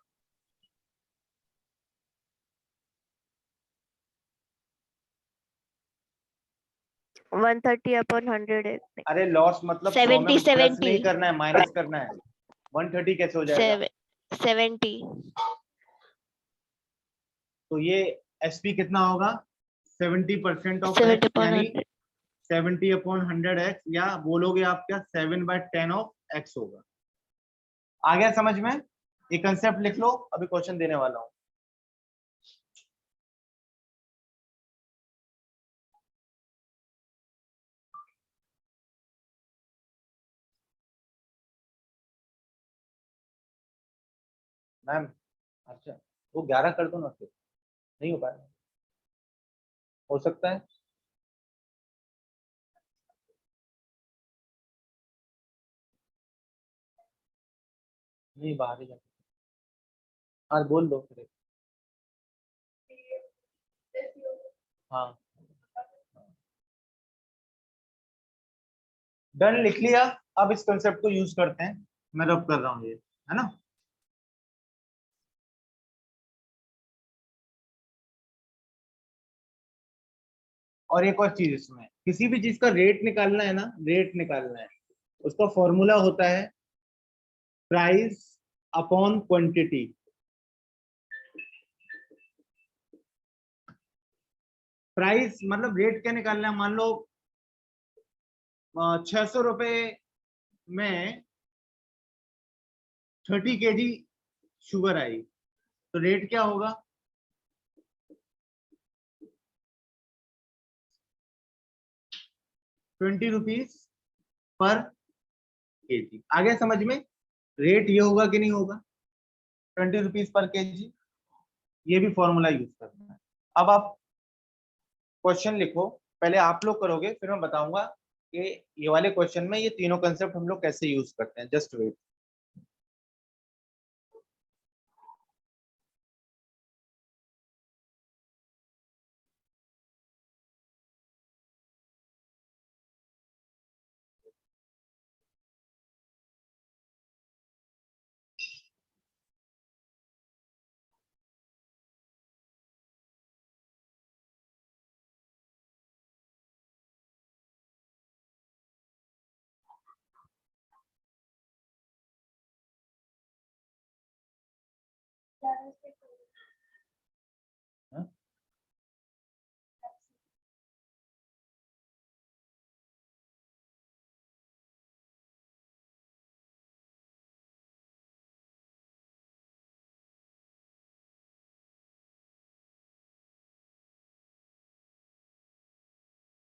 130/100 है। अरे लॉस मतलब 100 में 70 प्लस नहीं 70 करना है, माइनस करना है। 130 कैसे हो जाएगा? 70 तो ये एसपी कितना होगा? 70% ऑफ 70 एक्स, upon यानी 100 70/100x, या बोलोगे आप क्या, 7/10 ऑफ एक्स होगा। आ गया समझ में? ये कंसेप्ट लिख लो, अभी क्वेश्चन देने वाला हूं। मैम, अच्छा वो 11 कर दो ना, फिर नहीं हो पाएगा? हो सकता है। नहीं, बाहर ही जाके। हाँ बोल दो फिर। हाँ, डन, लिख लिया। अब इस कंसेप्ट को यूज करते हैं। मैं रब कर रहा हूँ ये, है ना? और एक और चीज, इसमें किसी भी चीज का रेट निकालना है ना, रेट निकालना है, उसका फॉर्मूला होता है प्राइस अपॉन क्वांटिटी। प्राइस मतलब रेट क्या निकालना है? मान लो 600 रुपए में 30 kg शुगर आई, तो रेट क्या होगा? 20 रुपीज पर केजी। आ गया समझ में? रेट ये होगा कि नहीं होगा? 20 रुपीज पर केजी। ये भी फॉर्मूला यूज करना है। अब आप क्वेश्चन लिखो। पहले आप लोग करोगे, फिर मैं बताऊंगा कि ये वाले क्वेश्चन में ये तीनों कंसेप्ट हम लोग कैसे यूज करते हैं। Just wait.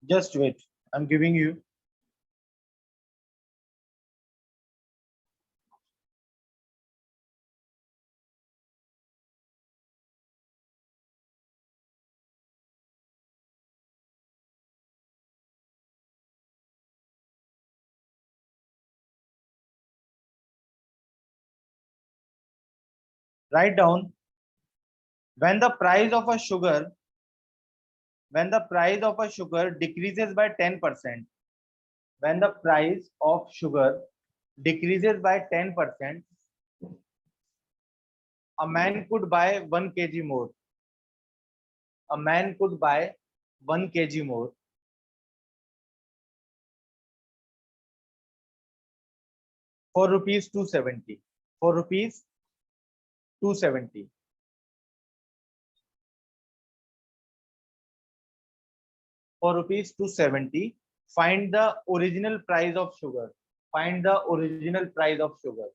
Just wait, I am giving you. Write down, when the price of a sugar when the price of a sugar decreases by 10%, when the price of sugar decreases by 10%, a man could buy 1 kg more. A man could buy 1 kg more for rupees 270. For rupees 270. For rupees 270, find the original price of sugar. Find the original price of sugar.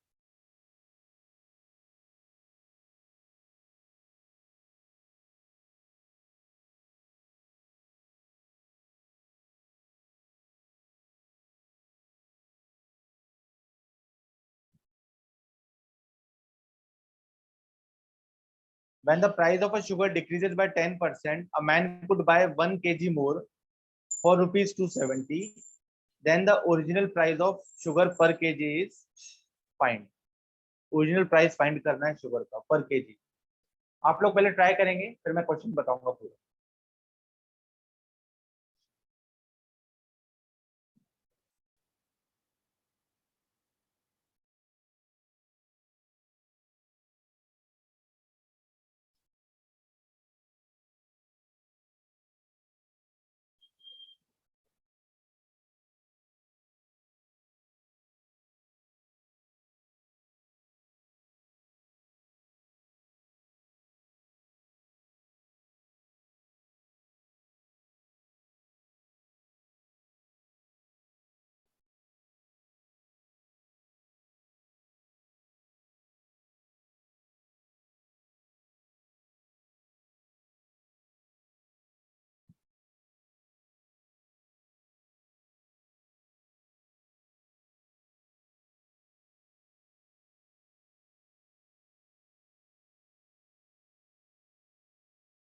When the price of a sugar decreases by 10%, a man could buy 1 kg more for rupees 270. Then the original price of sugar per kg is find. Original price find करना है sugar का पर KG. आप लोग पहले try करेंगे, फिर मैं क्वेश्चन बताऊंगा पूरा।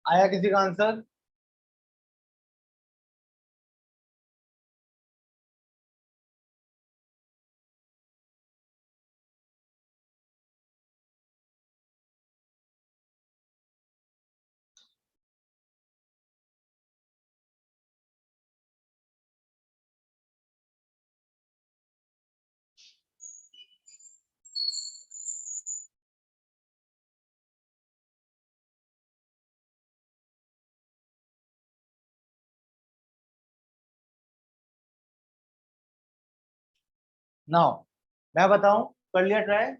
आया किसी का आंसर? नाउ मैं बताऊं, कर लिया ट्राई?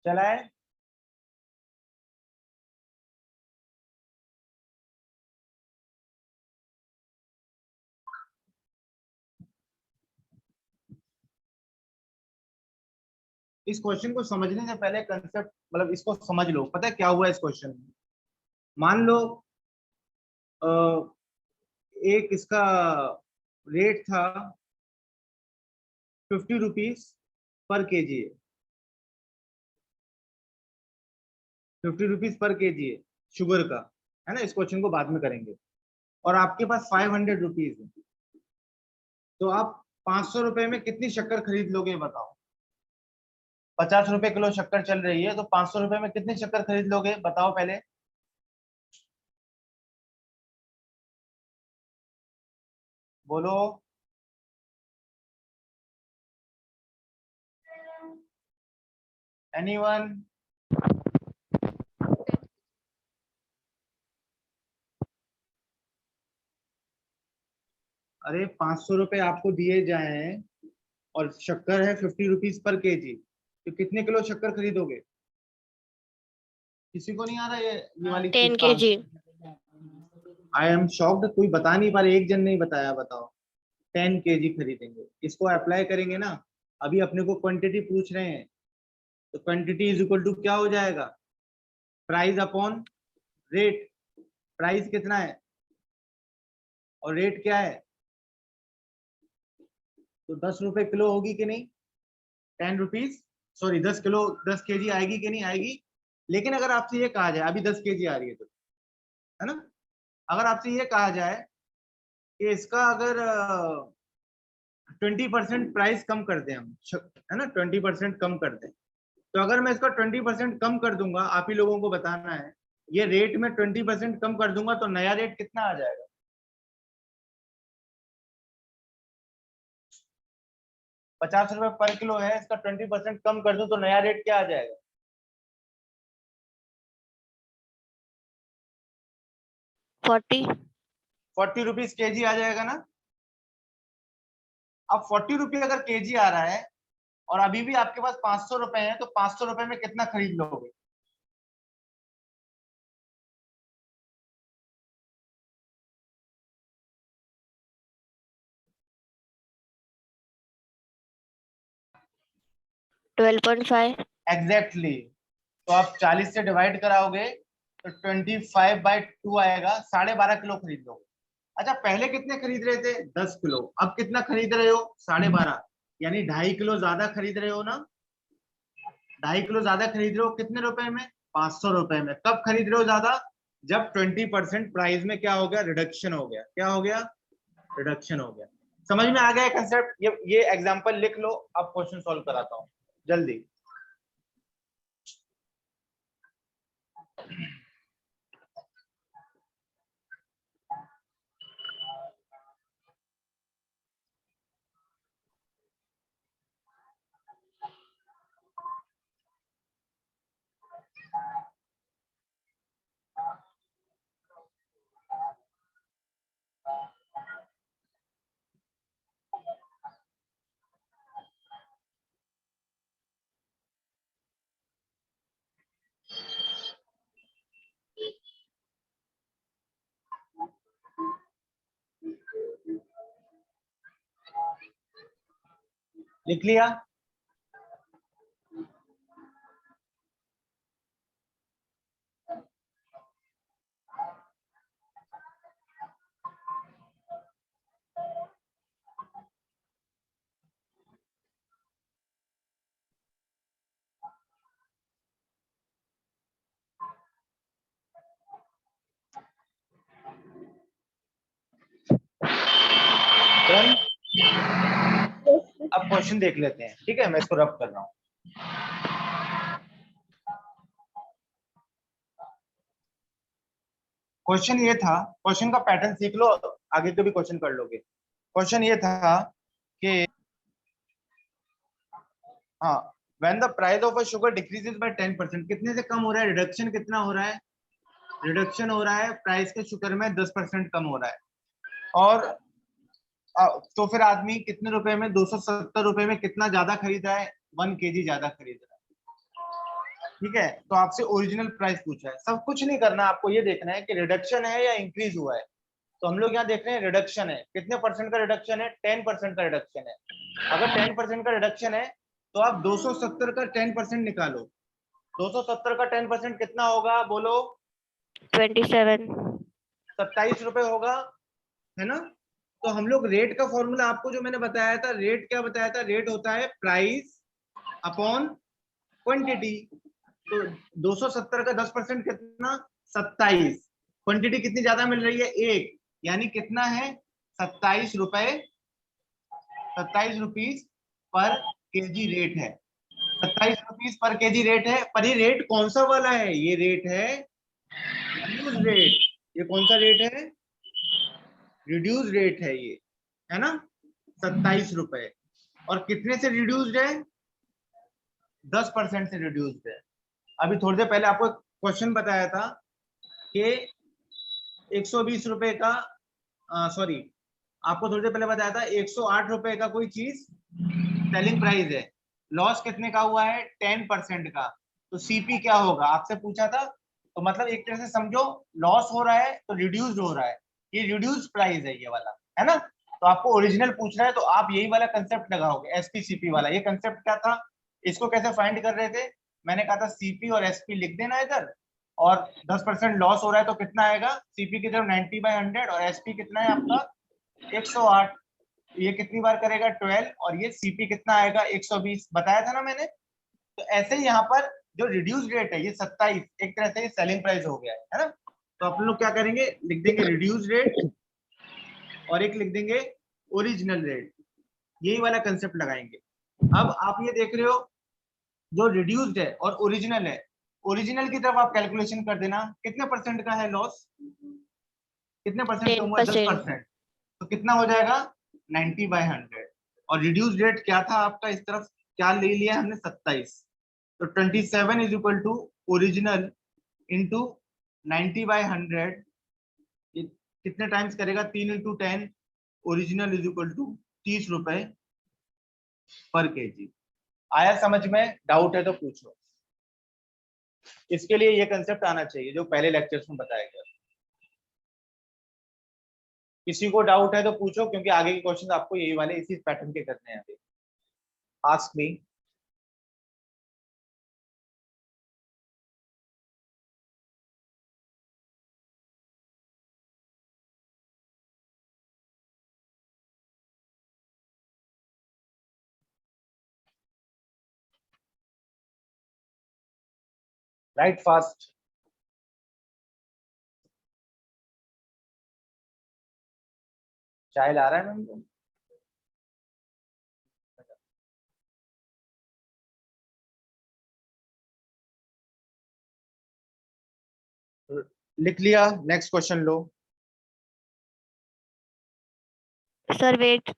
चला है? इस क्वेश्चन को समझने से पहले कंसेप्ट मतलब इसको समझ लो, पता है क्या हुआ इस क्वेश्चन में। मान लो एक इसका रेट था 50 रुपीज पर केजी है, 50 रुपीज पर केजी है शुगर का, है ना। इस क्वेश्चन को बाद में करेंगे। और आपके पास 500 रुपीज है, तो आप 500 रुपए में कितनी शक्कर खरीद लोगे बताओ। 50 रुपए किलो शक्कर चल रही है, तो 500 रुपए में कितनी शक्कर खरीद लोगे बताओ पहले। बोलो। एनीवन? अरे 500 रुपए आपको दिए जाए और शक्कर है 50 रुपीज पर केजी, तो कितने किलो शक्कर खरीदोगे? किसी को नहीं आ रहा ये वाली 10 kg। आई एम शॉक्ड, कोई बता नहीं पा रहे, एक जन नहीं बताया। बताओ 10 केजी खरीदेंगे। इसको अप्लाई करेंगे ना, अभी अपने को क्वांटिटी पूछ रहे हैं, तो क्वांटिटी इज इक्वल टू क्या हो जाएगा? Price upon rate. प्राइस कितना है और रेट क्या है? तो 10 रुपए किलो होगी कि नहीं? 10 रुपीज, सॉरी 10 किलो 10 केजी आएगी कि नहीं आएगी? लेकिन अगर आपसे ये कहा जाए, अभी 10 केजी आ रही है तो, है ना। अगर आपसे ये कहा जाए कि इसका अगर 20% प्राइस कम कर दें हम, है ना, 20% कम कर दें, तो अगर मैं इसका 20% कम कर दूंगा, आप ही लोगों को बताना है, ये रेट में 20% कम कर दूंगा तो नया रेट कितना आ जाएगा? 50 रुपए पर किलो है, इसका 20% कम कर दूं तो नया रेट क्या आ जाएगा? 40 रुपीज केजी आ जाएगा ना। अब 40 रुपये अगर केजी आ रहा है और अभी भी आपके पास 500 रुपए है, तो 500 रुपए में कितना खरीद लोगे? $12.5। एग्जैक्टली तो आप 40 से डिवाइड कराओगे तो 25/2 आएगा, 12.5 किलो खरीद लो। अच्छा पहले कितने खरीद रहे थे? 10 किलो। अब कितना खरीद रहे हो? 12.5, यानी 2.5 किलो ज्यादा खरीद रहे हो ना। 2.5 किलो ज्यादा खरीद रहे हो, कितने रुपए में? 500 रुपए में। कब खरीद रहे हो ज्यादा? जब 20% प्राइस में क्या हो गया? रिडक्शन हो गया। क्या हो गया? रिडक्शन हो गया। समझ में आ गया कंसेप्ट? ये एग्जांपल लिख लो, अब क्वेश्चन सॉल्व कराता हूं जल्दी। लिख लिया? डन? अब क्वेश्चन देख लेते हैं, ठीक है? मैं इसको रब कर रहा हूं। क्वेश्चन ये था, क्वेश्चन का पैटर्न सीख लो, आगे के भी क्वेश्चन कर लोगे। क्वेश्चन ये था कि हाँ, when the price of a sugar decreases by 10%, कितने से कम हो रहा है? रिडक्शन कितना हो रहा है? रिडक्शन हो रहा है, प्राइस के शुगर में 10% कम हो रहा है। और तो फिर आदमी कितने रुपए में? 270 रुपए में कितना ज्यादा खरीद रहा है? 1 kg ज्यादा खरीद रहा है। ठीक है, तो आपसे ओरिजिनल प्राइस पूछा है। सब कुछ नहीं करना, आपको ये देखना है कि रिडक्शन है या इंक्रीज हुआ है। तो हम लोग यहाँ देख रहे हैं रिडक्शन है। कितने परसेंट का रिडक्शन है? 10% का रिडक्शन है। अगर 10% का रिडक्शन है तो आप 270 का 10% निकालो। 270 का 10% कितना होगा? बोलो। 27। 27 रुपए होगा, है ना? तो हम लोग रेट का फॉर्मूला आपको जो मैंने बताया था, रेट क्या बताया था? रेट होता है प्राइस अपॉन क्वांटिटी। तो 270 का 10% कितना? 27। क्वांटिटी कितनी ज्यादा मिल रही है? 1, यानी कितना है? 27 रुपए, 27 रुपीज पर केजी रेट है। 27 रुपीज पर केजी रेट है। पर ये रेट कौन सा वाला है? ये रेट है रिड्यूस रेट। ये कौन सा रेट है? रिड्यूस रेट है ये, है ना? 27 रुपए। और कितने से रिड्यूस्ड है? 10% से रिड्यूस्ड है। अभी थोड़ी देर पहले आपको क्वेश्चन बताया था कि 120 रुपए का, सॉरी, आपको थोड़ी देर पहले बताया था 108 रुपए का कोई चीज सेलिंग प्राइस है। लॉस कितने का हुआ है? 10% का। तो सीपी क्या होगा? आपसे पूछा था। तो मतलब एक तरह से समझो, लॉस हो रहा है तो रिड्यूस्ड हो रहा है। ये रिड्यूस प्राइस है ये वाला, है ना? तो आपको ओरिजिनल पूछ रहा है तो आप यही वाला कंसेप्ट लगाओगे, एसपीसीपी वाला। ये कंसेप्ट क्या था? इसको कैसे फाइंड कर रहे थे? मैंने कहा था सीपी और एसपी लिख देना इधर, और 10% लॉस हो रहा है तो कितना आएगा? सीपी की तरफ 90/100, और एसपी कितना है आपका? 108। ये कितनी बार करेगा? 12। और ये सीपी कितना आएगा? 120। बताया था ना मैंने। तो ऐसे ही यहाँ पर जो रिड्यूस रेट है ये 27, एक तरह से ये सेलिंग प्राइस हो गया है ना? तो अपन लोग क्या करेंगे? लिख देंगे रिड्यूस रेट और एक लिख देंगे ओरिजिनल रेट। यही वाला कंसेप्ट लगाएंगे। अब आप ये देख रहे हो, जो रिड्यूस्ड है और ओरिजिनल है, ओरिजिनल की तरफ आप कैलकुलेशन कर देना। कितने परसेंट का है लॉस? कितने परसेंट कम हुआ? 10%। 10%। तो कितना हो जाएगा? 90/100। और रिड्यूस रेट क्या था आपका? इस तरफ क्या ले लिया हमने? 27। तो 27 is equal to original into 90/100। कितने टाइम्स करेगा? 3 × 10। ओरिजिनल इज इक्वल टू 30 रुपए पर केजी। आया समझ में? डाउट है तो पूछो। इसके लिए ये कंसेप्ट आना चाहिए जो पहले लेक्चर्स में बताया गया। किसी को डाउट है तो पूछो, क्योंकि आगे के क्वेश्चन आपको यही वाले इसी पैटर्न के करने हैं। अभी आस्क मी। Right fast. चाय ला रहा है मैम? लिख लिया, next question low. Sir, wait.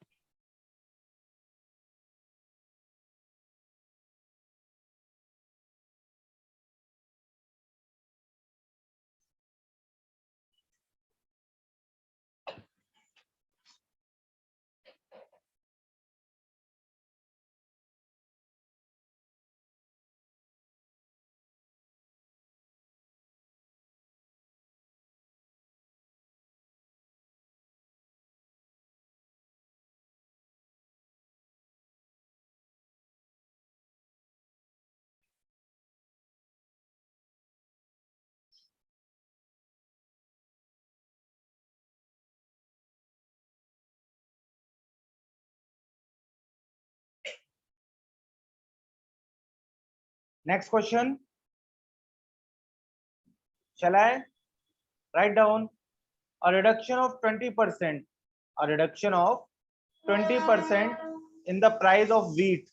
Next question, shall I write down a reduction of 20%, a reduction of 20% in the price of wheat,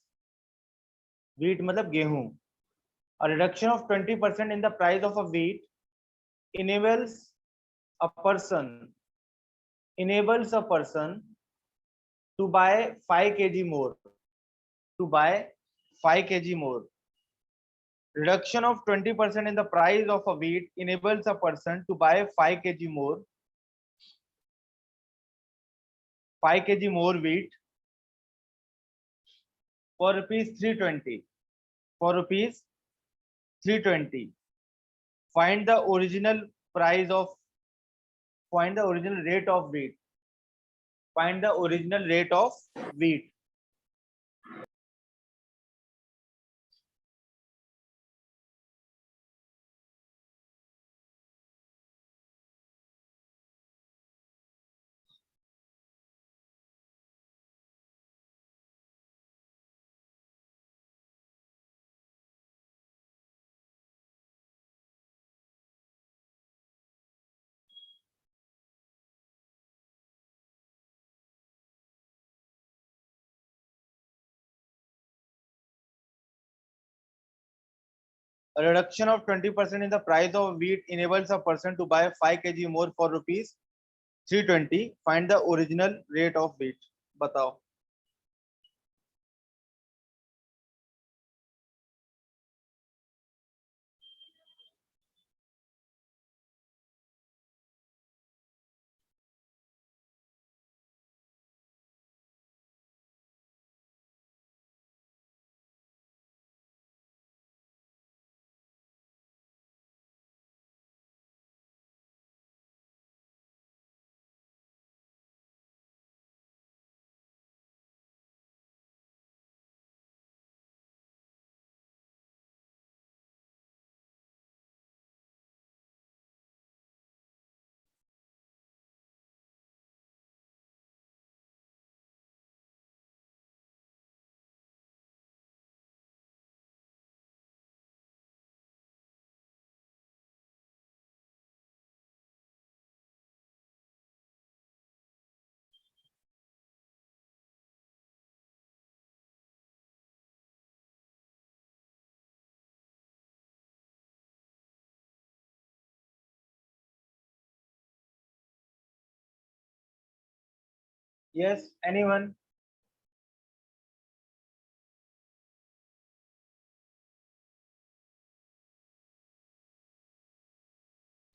wheat मतलब गेहूं, a reduction of 20% in the price of a wheat enables a person to buy 5 kg more, to buy 5 kg more. Reduction of 20% in the price of a wheat enables a person to buy 5 kg more, 5 kg more wheat for rupees 320, for rupees 320. Find the original price of, find the original rate of wheat, find the original rate of wheat. A reduction of 20% in the price of wheat enables a person to buy 5 kg more for rupees 320. Find the original rate of wheat. बताओ। Yes, anyone?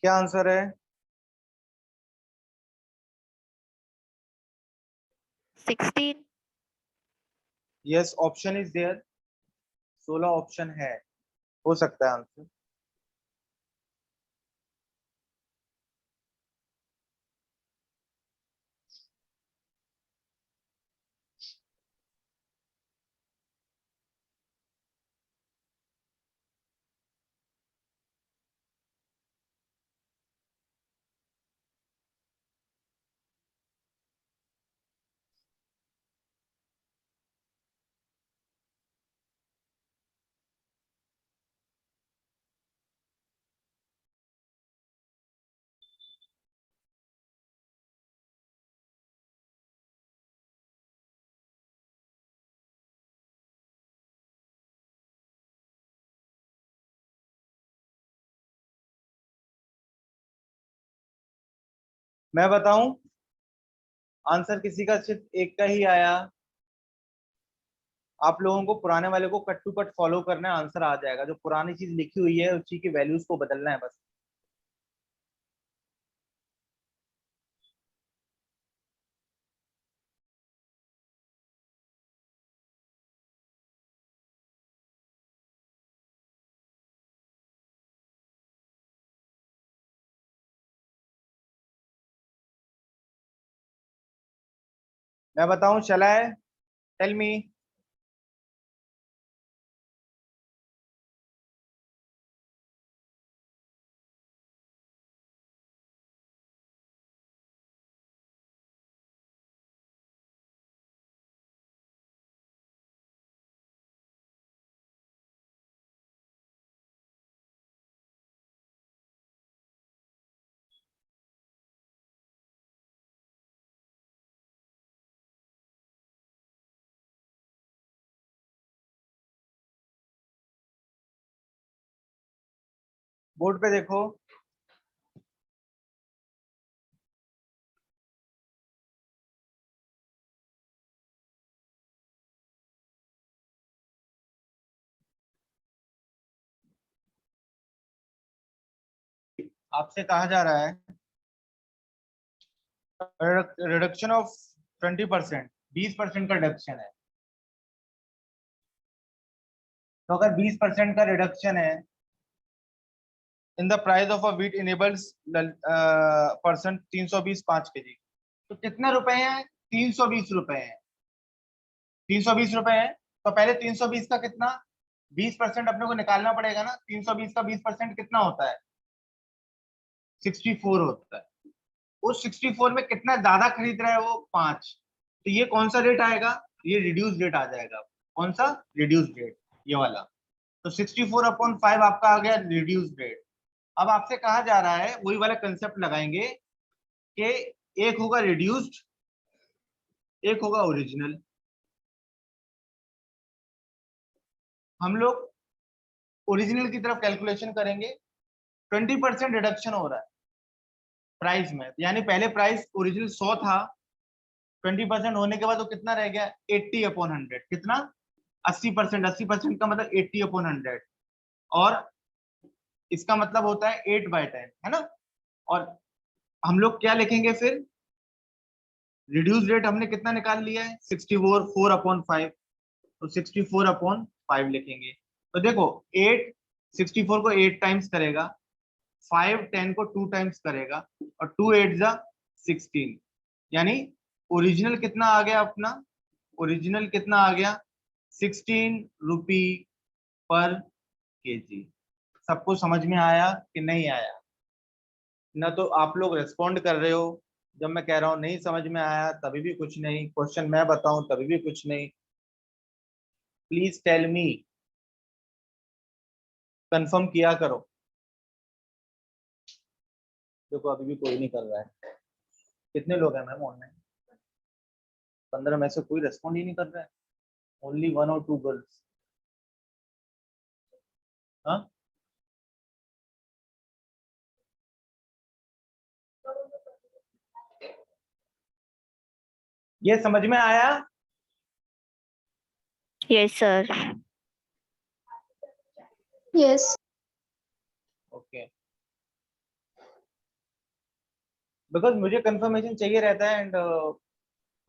क्या answer है? 16. Yes, option is there. 16 option है, हो सकता है answer. मैं बताऊं, answer किसी का सिर्फ एक का ही आया। आप लोगों को पुराने वाले को कट टू कट फॉलो करना है, आंसर आ जाएगा। जो पुरानी चीज लिखी हुई है उसी की वैल्यूज को बदलना है बस। मैं बताऊं, चला है? Tell me. बोर्ड पे देखो। आपसे कहा जा रहा है रिडक्शन ऑफ 20%, 20% का रिडक्शन है। तो अगर 20% का रिडक्शन है इन the price of a wheat enables person 320 5 kg, तो कितने रुपए हैं? 320 रुपए हैं। 320 रुपए है। तो पहले 320 का कितना, 20% अपने को निकालना पड़ेगा ना। 320 का 20% कितना होता है? 64 होता है। उस 64 में कितना ज्यादा खरीद रहा है वो? 5। तो ये कौन सा रेट आएगा? ये रिड्यूस रेट आ जाएगा। कौन सा? रिड्यूस रेट, ये वाला। तो 64/5 आपका आ गया रिड्यूस रेट। अब आपसे कहा जा रहा है, वही वाला कंसेप्ट लगाएंगे कि एक होगा रिड्यूस्ड, एक होगा ओरिजिनल। हम लोग ओरिजिनल की तरफ कैलकुलेशन करेंगे। 20% रिडक्शन हो रहा है प्राइस में, यानी पहले प्राइस ओरिजिनल 100 था, 20% होने के बाद वो कितना रह गया? 80/100। कितना? 80%। 80% का मतलब 80/100, और इसका मतलब होता है 8/10, है ना। और हम लोग क्या लिखेंगे फिर? रिड्यूस रेट हमने कितना निकाल लिया है? 64, 4/5। तो 64/5 लिखेंगे। तो देखो, 8 64 को 8 टाइम्स करेगा, 5 10 को 2 टाइम्स करेगा, और 2 8 जा 16। यानी ओरिजिनल कितना आ गया अपना? ओरिजिनल कितना आ गया? 16 रुपी पर केजी। सबको समझ में आया कि नहीं आया? ना तो आप लोग रेस्पॉन्ड कर रहे हो जब मैं कह रहा हूं नहीं समझ में आया, तभी भी कुछ नहीं। क्वेश्चन मैं बताऊं तभी भी कुछ नहीं। प्लीज टेल मी, कंफर्म किया करो। देखो अभी भी कोई नहीं कर रहा है। कितने लोग हैं मैम ऑनलाइन? 15 में से कोई रेस्पॉन्ड ही नहीं कर रहा है। ओनली 1 और 2 गर्ल्स। हाँ, ये समझ में आया? Yes, sir. Yes. Okay. Because मुझे कंफर्मेशन चाहिए रहता है, एंड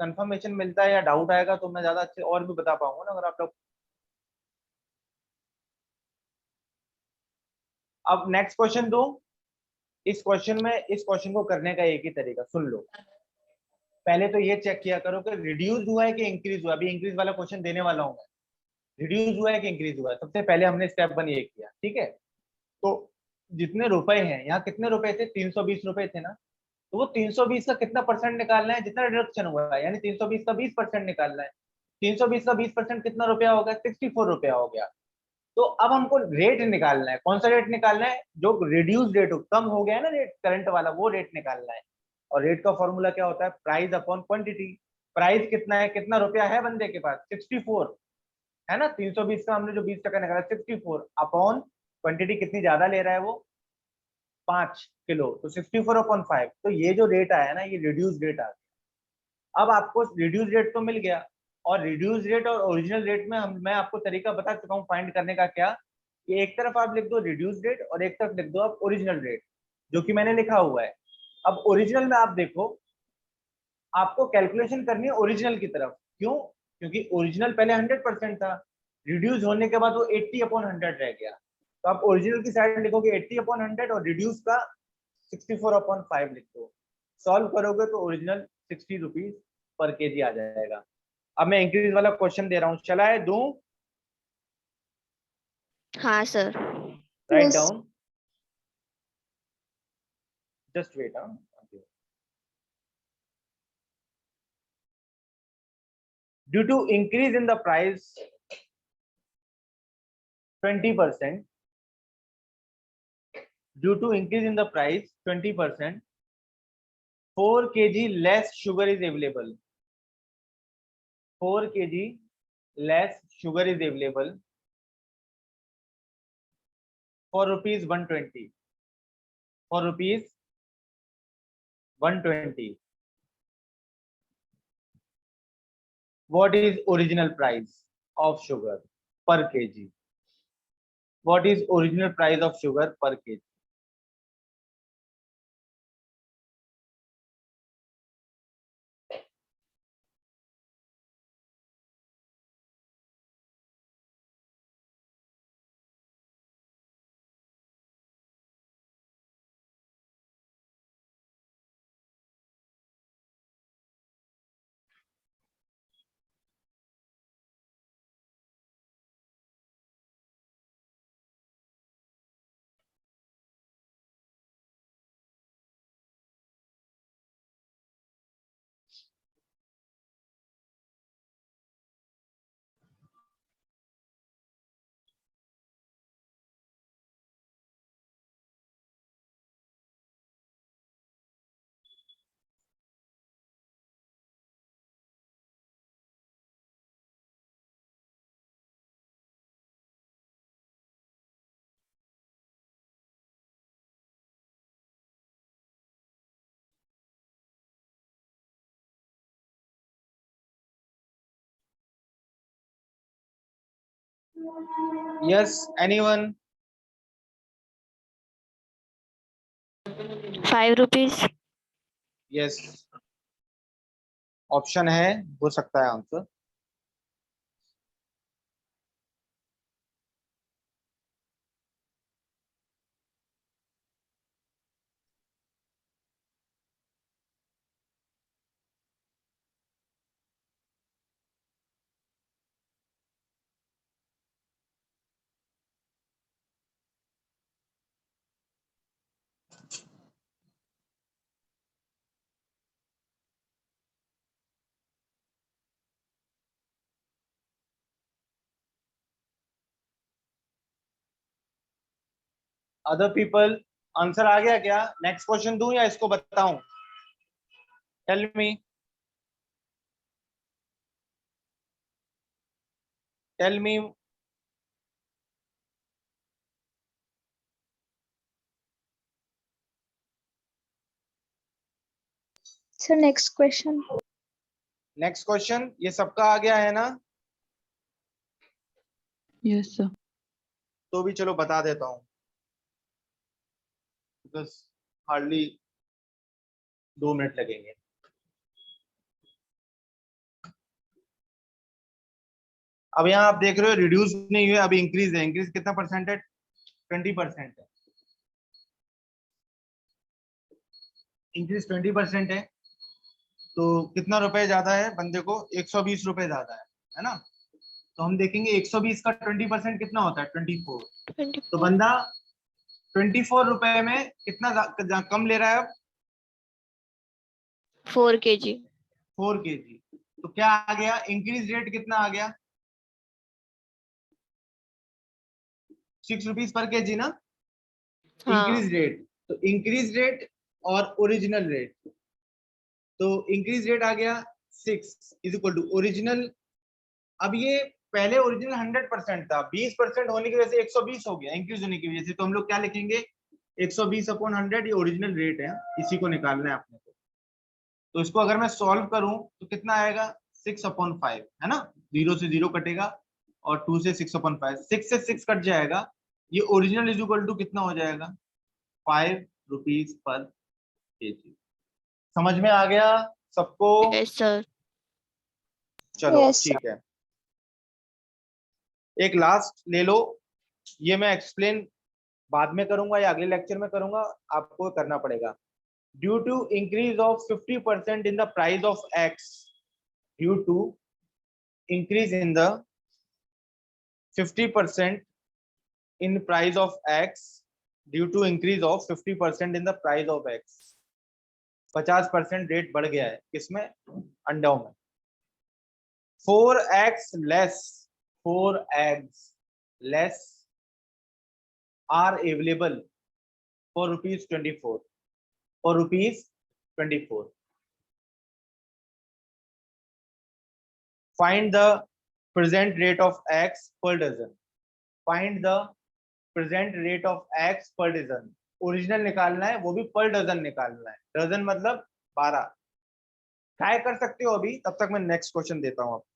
कंफर्मेशन मिलता है या डाउट आएगा तो मैं ज्यादा अच्छे और भी बता पाऊंगा ना। अगर आप लोग अब नेक्स्ट क्वेश्चन दो। इस क्वेश्चन को करने का एक ही तरीका, सुन लो। पहले तो ये चेक किया करो कि रिड्यूस हुआ है कि इंक्रीज हुआ है। अभी इंक्रीज वाला क्वेश्चन देने वाला हूं मैं। रिड्यूस हुआ है कि इंक्रीज हुआ है? सबसे पहले हमने स्टेप 1 ये किया, ठीक है। तो जितने रुपए हैं यहाँ, कितने रुपए थे? 320 रुपए थे ना। तो वो 320 का कितना परसेंट निकालना है? जितना रिडक्शन हुआ है, यानी 320 का 20% निकालना है। 320 का 20% कितना रुपया हो गया? 64 रुपया हो गया। तो अब हमको रेट निकालना है। कौन सा रेट निकालना है? जो रिड्यूस रेट हो, कम हो गया है ना रेट करंट वाला, वो रेट निकालना है। और रेट का फॉर्मूला क्या होता है? Price upon quantity. प्राइस कितना है? कितना रुपया है बंदे के पास? 64, है ना। 320 का हमने जो 20% निकाला 64 अपॉन क्वांटिटी कितनी ज्यादा ले रहा है वो? 5 किलो, तो 64/5। तो ये जो रेट आया ना, ये रिड्यूस रेट आ गया। अब आपको रिड्यूस रेट तो मिल गया, और रिड्यूस रेट और ओरिजिनल रेट में मैं आपको तरीका बता चुका हूँ फाइंड करने का। क्या कि एक तरफ आप लिख दो रिड्यूस रेट और एक तरफ लिख दो आप ओरिजिनल रेट, जो कि मैंने लिखा हुआ है। अब ओरिजिनल में आप देखो, आपको कैलकुलेशन करनी है ओरिजिनल की तरफ। क्यों? क्योंकि ओरिजिनल पहले 100% था, रिड्यूस होने के बाद वो 80/100 रह गया। तो आप ओरिजिनल की साइड लिखोगे 80/100 और रिड्यूस का 64/5 लिख दो। सॉल्व करोगे तो ओरिजिनल 60 रुपीज पर केजी आ जाएगा। अब मैं इंक्रीज वाला क्वेश्चन दे रहा हूँ, चलाए दूं? हाँ sir. Write down, just wait. Due to increase in the price 20%, due to increase in the price 20%, 4 kg less sugar is available. 4 kg less sugar is available for rupees 120. For rupees 120. What is original price of sugar per kg? What is original price of sugar per kg? Yes, anyone? 5 rupees. Yes. Option है, हो सकता है answer. Other people, answer आ गया क्या? Next question दूं या इसको बताऊं? Tell me, tell me. So next question. Next question, ये सबका आ गया है ना? Yes, sir. तो भी चलो बता देता हूं, बिकॉज हार्डली 2 मिनट लगेंगे। अब यहाँ आप देख रहे हो रिड्यूस नहीं हुए, अभी इंक्रीज है। इंक्रीज कितना परसेंट है? 20% है। इंक्रीज 20% है, तो कितना रुपए ज्यादा है बंदे को? 120 रुपए ज्यादा है ना? तो हम देखेंगे 120 का 20% कितना होता है? 24। तो बंदा 24 रुपए में कितना कम ले रहा है अब? 4 kg. 4 kg। तो क्या आ गया? इंक्रीज रेट कितना आ गया? 6 रुपीज पर केजी ना? हाँ. इंक्रीज रेट, तो इंक्रीज रेट और ओरिजिनल रेट, तो इंक्रीज रेट आ गया 6 इज इक्वल टू ओरिजिनल। अब ये पहले ओरिजिनल 100% था, 20% होने की वजह से 120 हो गया इंक्रीज होने की वजह से। तो हम लोग क्या लिखेंगे? 120/100 ये ओरिजिनल रेट है, इसी को निकालना है आपने को। तो इसको अगर मैं सॉल्व करूं तो कितना आएगा, 6/5 है ना, 0 से 0 कटेगा और 2 से 6/5, 6 से 6 कट जाएगा, ये ओरिजिनल इज इक्वल टू कितना हो जाएगा, 5 रुपीज पर केजी। समझ में आ गया सबको? Yes, sir. चलो Yes, sir. ठीक है, एक लास्ट ले लो, ये मैं एक्सप्लेन बाद में करूंगा या अगले लेक्चर में करूंगा, आपको करना पड़ेगा। Due to increase of 50% in the price of X, due to increase in the 50% in price of x, due to increase of 50% in the price of x, 50% rate बढ़ गया है किसमें, अंडों में। 4 eggs less are available for ₹24, for ₹24. Find the present rate of x per dozen. Find the present rate of X पर dozen. Original निकालना है, वो भी पर डजन निकालना है, डजन मतलब 12। ट्राई कर सकते हो अभी, तब तक मैं नेक्स्ट क्वेश्चन देता हूं आपको।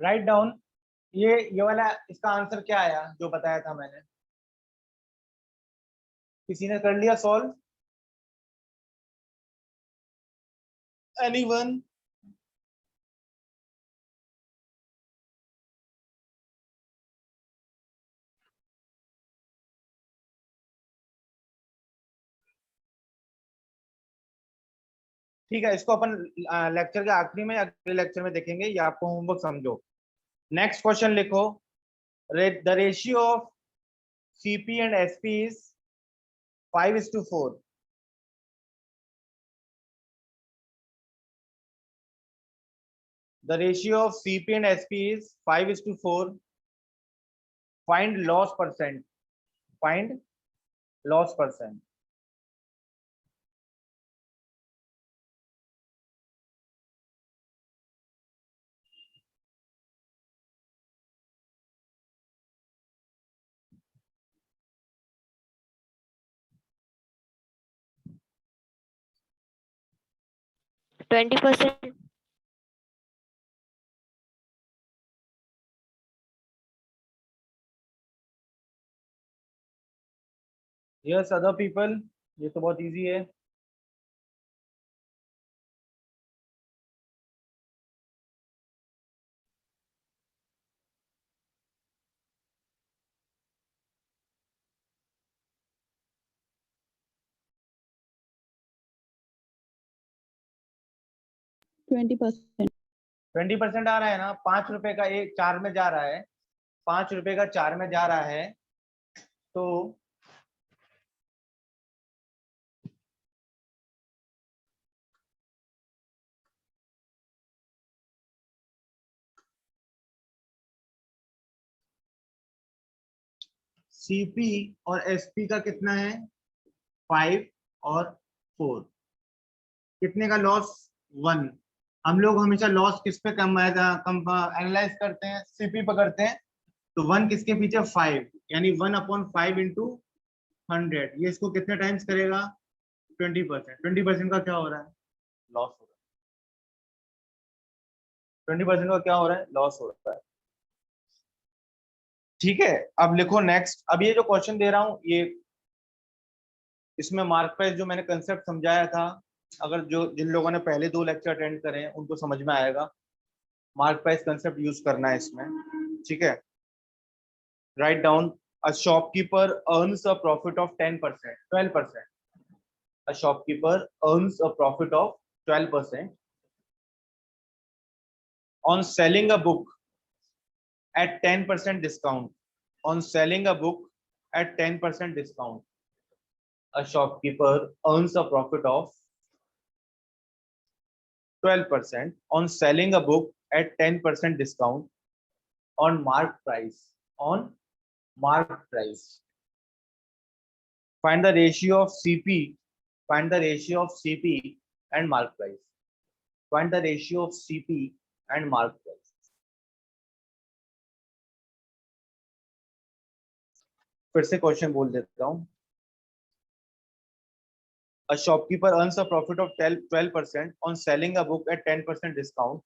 राइट डाउन, ये वाला इसका आंसर क्या आया जो बताया था मैंने, किसी ने कर लिया सॉल्व? एनीवन? ठीक है, इसको अपन लेक्चर के आखिरी में, अगले लेक्चर में देखेंगे, ये आपको होमवर्क समझो। नेक्स्ट क्वेश्चन लिखो, the ratio of CP and SP is 5:4। The ratio of CP and SP is 5:4. Find loss percent. Find loss percent. %20. Yes, other people. ये तो बहुत easy है। %20। 20% आ रहा है ना, ₹5 का एक 4 में जा रहा है, ₹5 का 4 में जा रहा है, तो सीपी और एसपी का कितना है 5 और 4, कितने का लॉस 1। हम लोग हमेशा लॉस किस पे कम एनालाइज करते हैं, सीपी पे करते हैं, तो 1 किसके पीछे 5, यानी 1/5 इंटू 100, ये इसको कितने टाइम्स करेगा 20%। 20% का क्या हो रहा है लॉस हो रहा है, 20% का क्या हो रहा है लॉस हो रहा है। ठीक है, अब लिखो नेक्स्ट। अब ये जो क्वेश्चन दे रहा हूं ये इसमें मार्क प्राइस जो मैंने कंसेप्ट समझाया था, अगर जो जिन लोगों ने पहले 2 लेक्चर अटेंड करे हैं उनको समझ में आएगा। मार्क प्राइस कंसेप्ट यूज करना है इसमें, ठीक है। Write down, a shopkeeper earns a profit of 10%, 12%। A shopkeeper earns a profit of 12% on selling a book at 10% discount. On selling a book at 10% discount, a shopkeeper earns a profit of 12% on selling a book at 10% discount on mark price. On mark price. Find the ratio of CP. Find the ratio of CP and mark price. Find the ratio of CP and mark price. फिर से question बोल देता हूं। A shopkeeper earns a profit of 12% on selling a book at 10% discount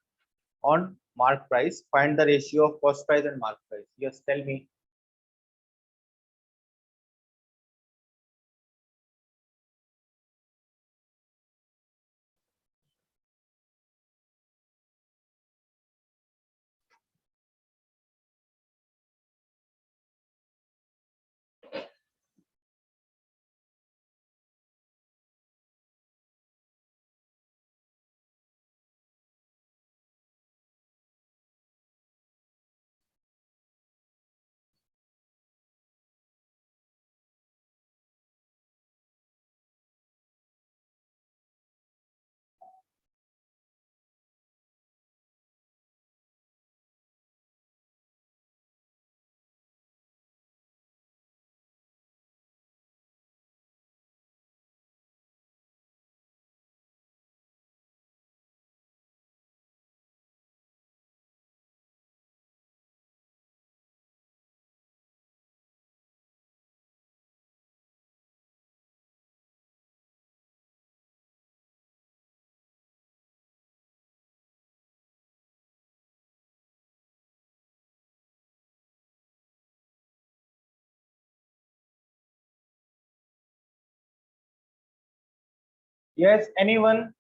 on mark price. Find the ratio of cost price and mark price. Yes, tell me. Yes, anyone?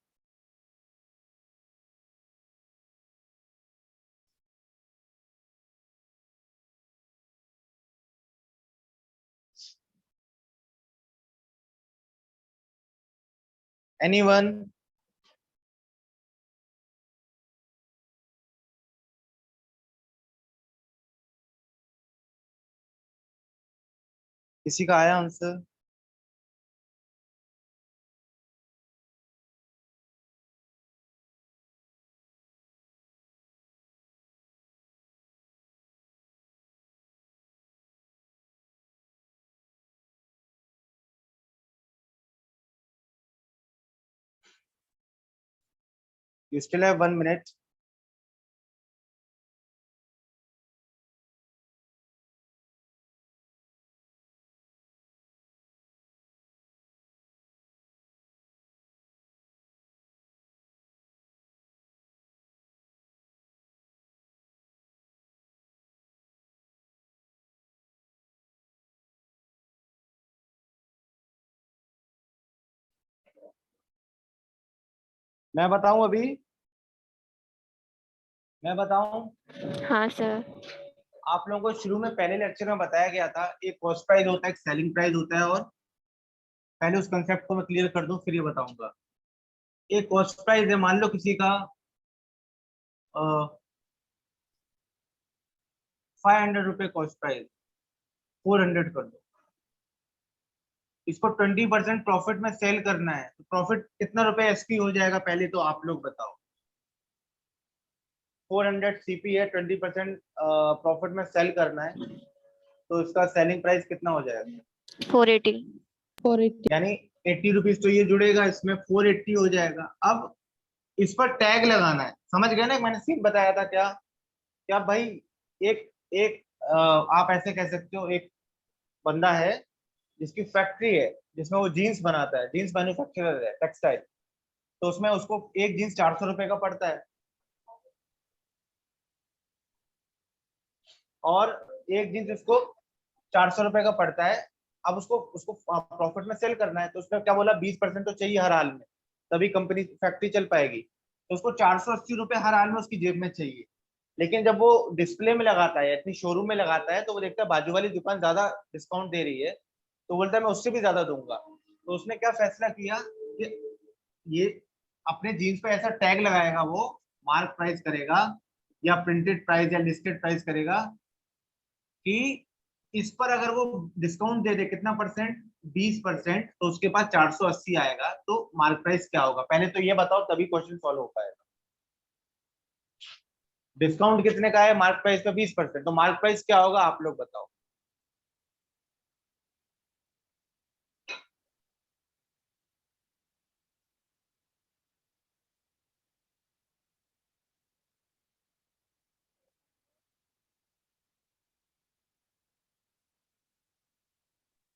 Anyone? किसी का आया answer? You still have 1 minute. मैं बताऊं अभी? मैं बताऊं? हाँ sir. आप लोगों को शुरू में पहले लेक्चर में बताया गया था, एक कॉस्ट प्राइस होता है, एक सेलिंग प्राइस होता है, और पहले उस कंसेप्ट को मैं क्लियर कर दूं फिर ये बताऊंगा। एक कॉस्ट प्राइस है, मान लो किसी का 500 रुपए कॉस्ट प्राइस, 400 कर दो। इसको 20% प्रॉफिट में सेल करना है, तो प्रॉफिट कितना रुपए एसपी हो जाएगा पहले तो आप लोग बताओ। 400 सीपी है, 20% प्रॉफिट में सेल करना है, तो इसका सेलिंग प्राइस कितना हो जाएगा? 480. 480. यानी 80 रुपीज तो ये जुड़ेगा इसमें, 480 हो जाएगा। अब इस पर टैग लगाना है, समझ गए ना? मैंने सीन बताया था क्या क्या भाई, एक एक आप ऐसे कह सकते हो, एक बंदा है जिसकी फैक्ट्री है जिसमें वो जीन्स बनाता है, जीन्स मैन्युफैक्चरर है, टेक्सटाइल। तो उसमें उसको एक जीन्स 400 रुपए का पड़ता है, और एक जीन्स उसको 400 रुपए का पड़ता है। अब उसको उसको प्रॉफिट में सेल करना है, तो उसने क्या बोला, 20% तो चाहिए हर हाल में, तभी कंपनी फैक्ट्री चल पाएगी। तो उसको 480 रुपए हर हाल में उसकी जेब में चाहिए। लेकिन जब वो डिस्प्ले में लगाता है, अपनी शोरूम में लगाता है, तो वो देखता है बाजू वाली दुकान ज्यादा डिस्काउंट दे रही है, तो बोलता है मैं उससे भी ज्यादा दूंगा। तो उसने क्या फैसला किया कि ये अपने जीन्स पे ऐसा टैग लगाएगा, वो मार्क प्राइस करेगा या प्रिंटेड प्राइस या लिस्टेड प्राइस करेगा कि इस पर अगर वो डिस्काउंट दे दे कितना परसेंट, 20%, तो उसके पास 480 आएगा। तो मार्क प्राइस क्या होगा, पहले तो ये बताओ, तभी क्वेश्चन सॉल्व हो पाएगा। डिस्काउंट कितने का है मार्क प्राइस पे? 20%, तो मार्क प्राइस क्या होगा आप लोग बताओ।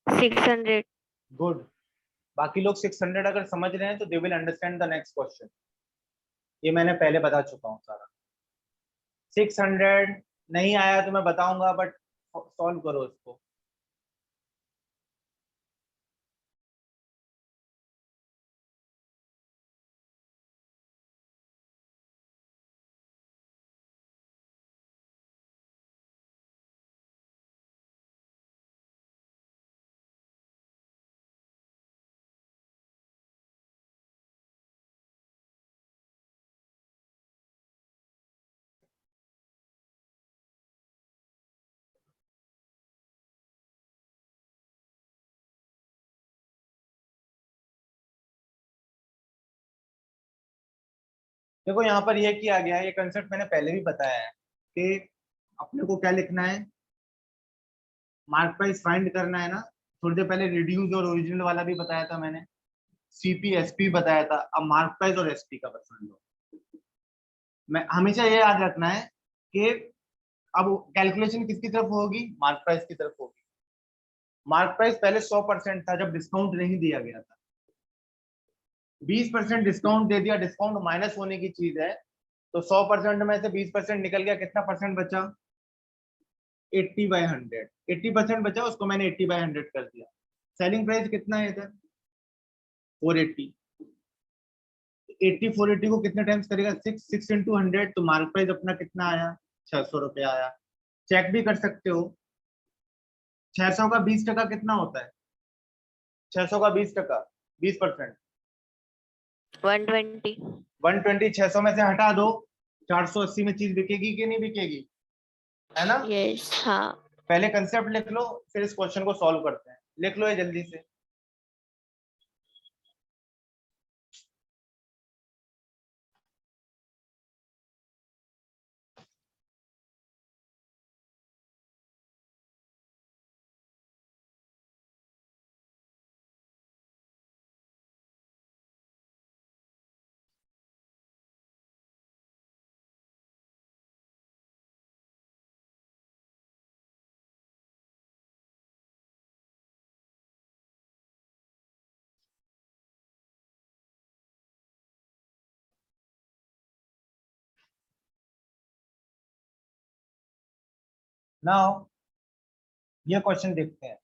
Six hundred. गुड। बाकी लोग 600 अगर समझ रहे हैं तो they will understand the next question. ये मैंने पहले बता चुका हूँ सारा। 600 नहीं आया तो मैं बताऊंगा, बट सॉल्व करो इसको। देखो यहाँ पर ये किया गया है, ये कंसेप्ट मैंने पहले भी बताया है कि अपने को क्या लिखना है, मार्क प्राइस फाइंड करना है ना। थोड़ी देर पहले रिड्यूस और ओरिजिनल वाला भी बताया था मैंने, सीपी एसपी बताया था। अब मार्क प्राइस और एसपी का बस लो। मैं हमेशा ये याद रखना है कि अब कैलकुलेशन किसकी तरफ होगी, मार्क प्राइस की तरफ होगी। मार्क प्राइस पहले 100% था जब डिस्काउंट नहीं दिया गया था, 20% डिस्काउंट दे दिया, डिस्काउंट माइनस होने की चीज है। तो 100% में से 20% निकल गया, कितना परसेंट बचा? 80/100। 80% बचा, उसको मैंने 80/100 कर दिया। सेलिंग प्राइस कितना है इधर? 480। 480 को कितने टाइम्स करेगा? 6 इंटू 100। तो मार्क प्राइस अपना कितना आया? 600 रुपया आया। चेक भी कर सकते हो। 600 का 20% कितना होता है? 600 का 20%, 20%, 120. 120। 600 में से हटा दो, 480 में चीज बिकेगी कि नहीं बिकेगी? है ना? Yes. हाँ. पहले कंसेप्ट लिख लो, फिर इस क्वेश्चन को सॉल्व करते हैं। लिख लो ये जल्दी से। नाउ ये क्वेश्चन देखते हैं।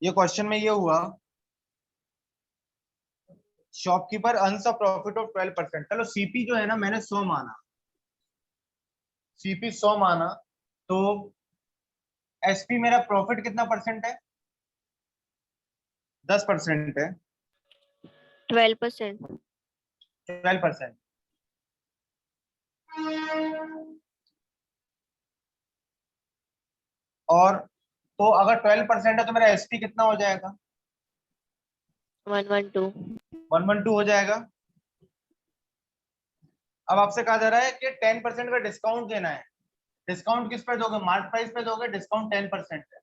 ये क्वेश्चन में ये हुआ, shopkeeper earns a profit of 12%। चलो सीपी जो है ना, मैंने 100 माना, सीपी 100 माना, तो एसपी मेरा प्रॉफिट कितना परसेंट है? 10% है। 12%. 12%। और तो अगर 12% है तो मेरा एसपी कितना हो जाएगा? 112. 112 हो जाएगा। अब आपसे कहा जा रहा है कि 10% का डिस्काउंट देना है। डिस्काउंट किस पे दोगे? मार्क प्राइस पे दोगे। डिस्काउंट 10% है,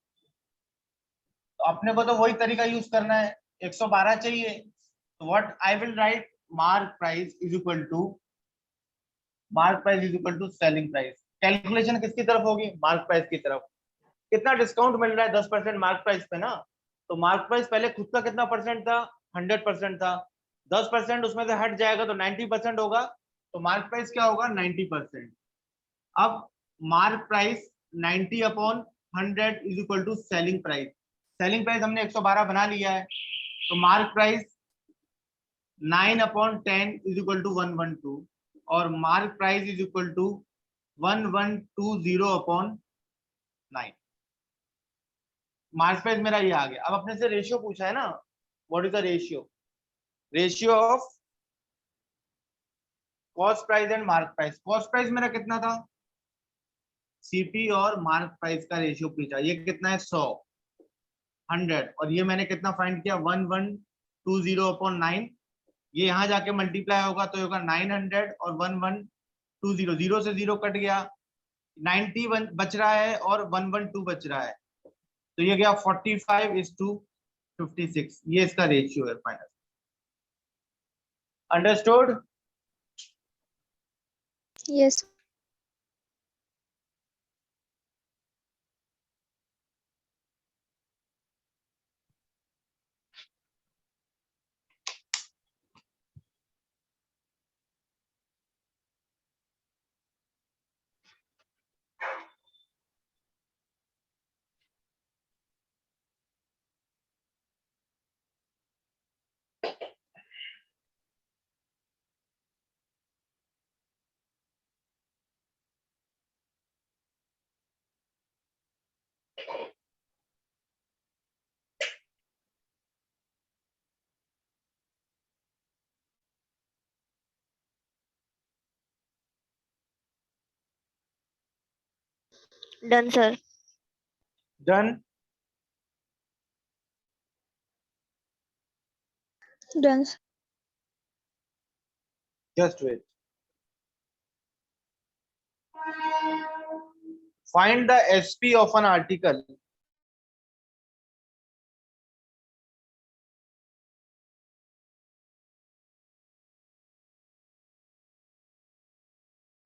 तो अपने को तो वही तरीका यूज करना है। 112 चाहिए, तो what I will write, mark price is equal to selling price. Calculation किसकी तरफ होगी? मार्क प्राइस की तरफ। कितना डिस्काउंट मिल रहा है? 10% मार्क प्राइस पे ना, तो मार्क प्राइस पहले खुद का कितना परसेंट था? 100% था। 10% उसमें से हट जाएगा तो 90% होगा, तो मार्क प्राइस क्या होगा? 90%। अब mark price 90 upon 100 is equal to selling price. Selling price हमने 112 बना लिया है, तो mark price 9 upon 10 is equal to 112, और mark price is equal to 1120 upon 9। Mark price मेरा ये आ गया। अब अपने से रेशियो पूछा है ना, what is the ratio? Ratio of cost price and mark price. Cost price मेरा कितना था? सीपी और मार्क प्राइस का रेशियो पूछा। ये कितना है? 100, 100, और ये मैंने कितना फाइंड किया? 1120 अपॉन 9। ये यहाँ जाके मल्टीप्लाई होगा तो होगा 900 और 1120, जीरो से जीरो कट गया, 91 बच रहा है और 112 बच रहा है, तो ये गया 45:56। ये इसका रेशियो है final. Understood? Yes. Done, sir. Done. Done. Just wait. Find the SP of an article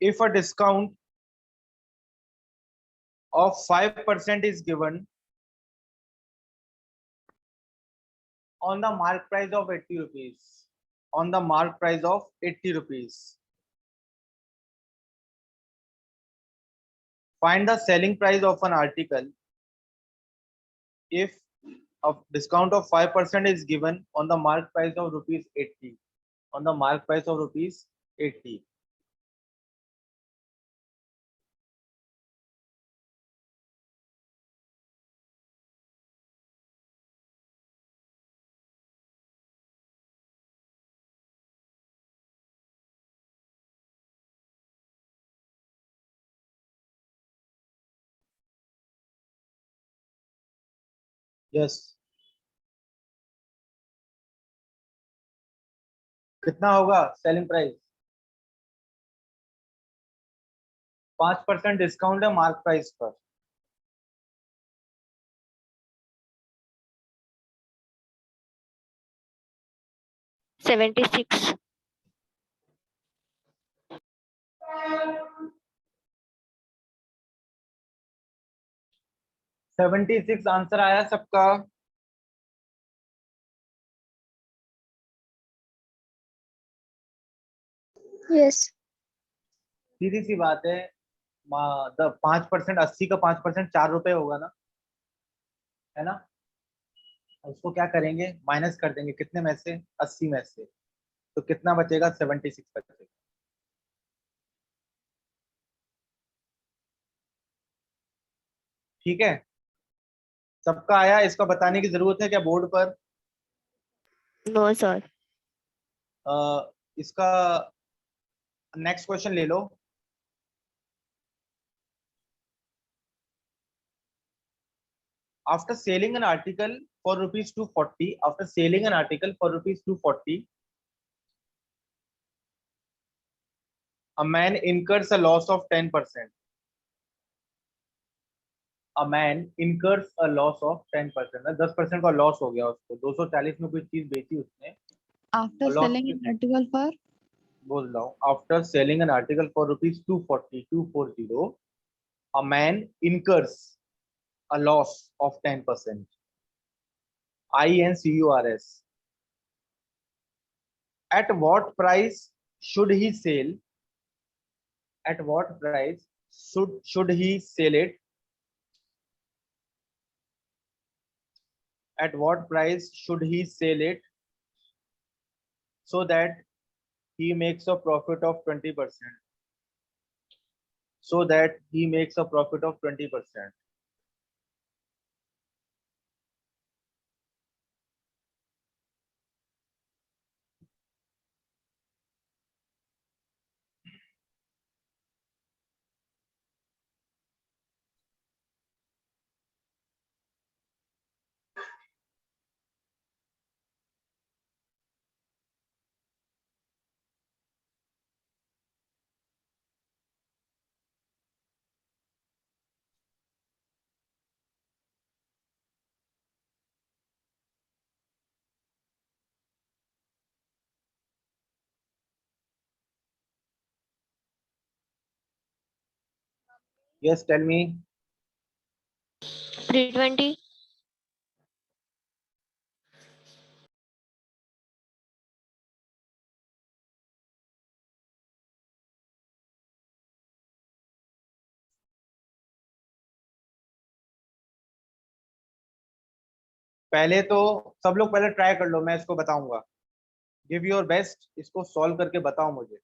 if a discount of 5% is given on the mark price of 80 rupees. On the mark price of 80 rupees. Find the selling price of an article if a discount of 5% is given on the mark price of rupees 80. On the mark price of rupees 80. Yes. कितना होगा selling price? 5% discount है mark price पर। $76. 76 answer आया सबका। Yes. सीधी सी बात है, 5%, 80 का 5% 4 रुपए होगा ना, है ना? उसको क्या करेंगे? माइनस कर देंगे। कितने में से? 80 में से। तो कितना बचेगा? 76 बचेगा। ठीक है, सबका आया। इसका बताने की जरूरत है क्या बोर्ड पर? No, sir. इसका नेक्स्ट क्वेश्चन ले लो। after selling an article for rupees 240, after selling an article for rupees 240, a man incurs a loss of 10%. A man incurs a loss of 10%. 10% का लॉस हो गया उसको, 240 में कोई चीज बेची उसने, After loss selling an article for बोल रहा हूँ, after selling an article for rupees 240, a man incurs a loss of 10%. INCURS. At what price should he sell? At what price should he sell it? At what price should he sell it so that he makes a profit of 20%? So that he makes a profit of 20%. Yes, tell me. 320. पहले तो सब लोग पहले try कर लो, मैं इसको बताऊंगा. Give your best, इसको सॉल्व करके बताओ मुझे.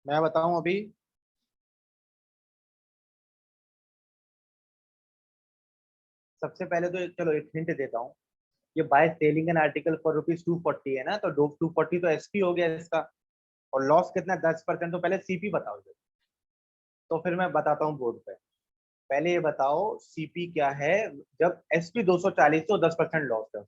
मैं बताऊं अभी. सबसे पहले तो चलो एक हिंट देता हूँ. ये by selling an article for rupees 240 है ना, तो 240 तो एसपी हो गया इसका, और लॉस कितना 10%. तो पहले सीपी बताओ जरा. तो फिर मैं बताता हूँ बोर्ड पे. पहले ये बताओ सीपी क्या है जब एसपी 240 तो 10% लॉस है.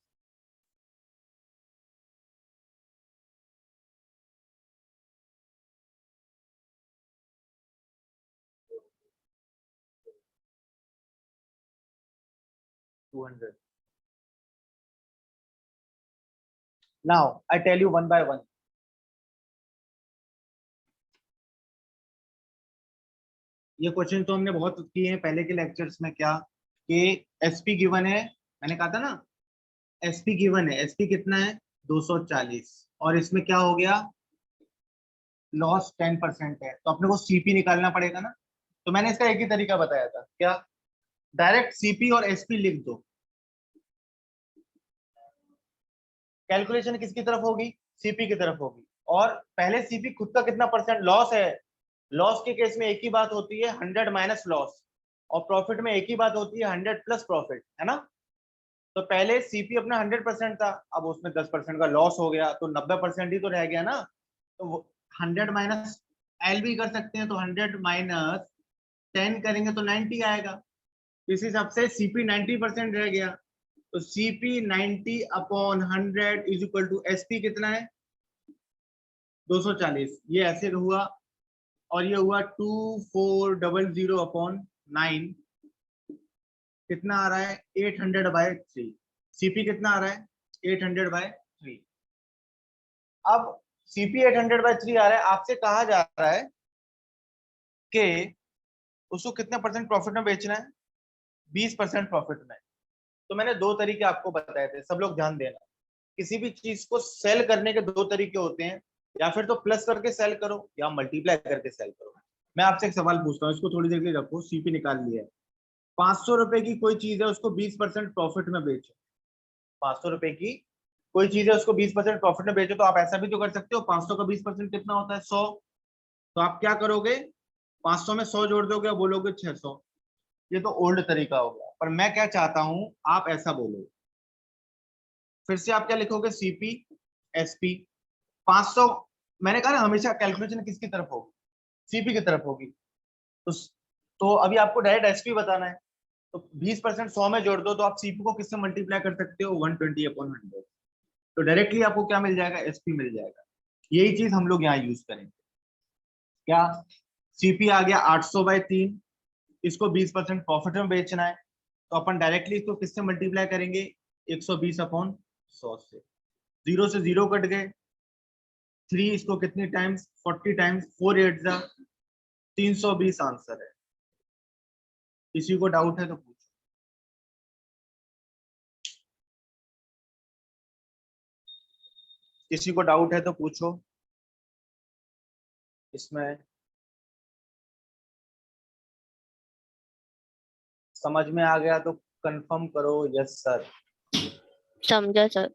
Now I tell you one by one. ये क्वेश्चन तो हमने बहुत किए हैं पहले के लेक्चर्स में. क्या कि एसपी गिवन है, मैंने कहा था ना, एसपी गिवन है. एसपी कितना है 240, और इसमें क्या हो गया, लॉस 10% है, तो अपने को सीपी निकालना पड़ेगा ना. तो मैंने इसका एक ही तरीका बताया था, क्या, डायरेक्ट सीपी और एसपी लिख दो. कैलकुलेशन किसकी तरफ होगी, सीपी की तरफ होगी. और पहले सीपी खुद का कितना परसेंट लॉस है. लॉस के केस में एक ही बात होती है 100 माइनस लॉस, और प्रॉफिट में एक ही बात होती है 100 प्लस प्रॉफिट, है ना. तो पहले सीपी अपना 100% था, अब उसमें 10% का लॉस हो गया, तो 90% ही तो रह गया ना. तो 100 माइनस एल भी कर सकते हैं, तो 100 माइनस 10 करेंगे तो 90 आएगा. इस हिसाब से सीपी 90% रह गया. तो CP 90 upon 100 is equal to SP कितना है 240. ये ऐसे हुआ, और ये हुआ 2400 अपॉन 9, कितना आ रहा है 800/3. सीपी कितना आ रहा है 800/3. अब सीपी 800/3 आ रहा है, आपसे कहा जा रहा है कि उसको कितने परसेंट प्रॉफिट में बेचना है, 20% प्रॉफिट में. तो मैंने दो तरीके आपको बताए थे, सब लोग ध्यान देना. किसी भी चीज को सेल करने के दो तरीके होते हैं, या फिर तो प्लस करके सेल करो या मल्टीप्लाई करके सेल करो। मैं आपसे एक सवाल पूछता हूँ, इसको थोड़ी देर के लिए रखो, सीपी निकाल लिया है। 500 रुपए की कोई चीज है, उसको 20% प्रॉफिट में बेचो। 500 रुपए की कोई चीज है, उसको 20% प्रॉफिट में बेचो, तो आप ऐसा भी तो कर सकते हो, 500 का 20% कितना होता है, 100। तो आप क्या करोगे, 500 में 100 जोड़ दोगे और बोलोगे 600। ये तो ओल्ड तरीका हो गया, पर मैं क्या चाहता हूं, आप ऐसा बोलो। फिर से आप क्या लिखोगे, सीपी एसपी 500। मैंने कहा ना हमेशा कैलकुलेशन किसकी तरफ होगी, सीपी की तरफ होगी। तो अभी आपको डायरेक्ट एसपी बताना है, तो 20% 100 में जोड़ दो, तो आप सीपी को किससे मल्टीप्लाई कर सकते हो, 120/100। तो डायरेक्टली आपको क्या मिल जाएगा, एसपी मिल जाएगा। यही चीज हम लोग यहाँ यूज करेंगे। क्या, सीपी आ गया 800/3, इसको 20% प्रॉफिट में बेचना है, तो अपन डायरेक्टली इसको किससे मल्टीप्लाई करेंगे, 120/100 से। 0 से 0 कट गए, 3 इसको कितनी टाइम्स, 40 टाइम्स, 4 8 जा 320 आंसर है। किसी को डाउट है तो पूछो। किसी को डाउट है तो पूछो इसमें। समझ में आ गया तो कंफर्म करो, यस सर। समझा सर।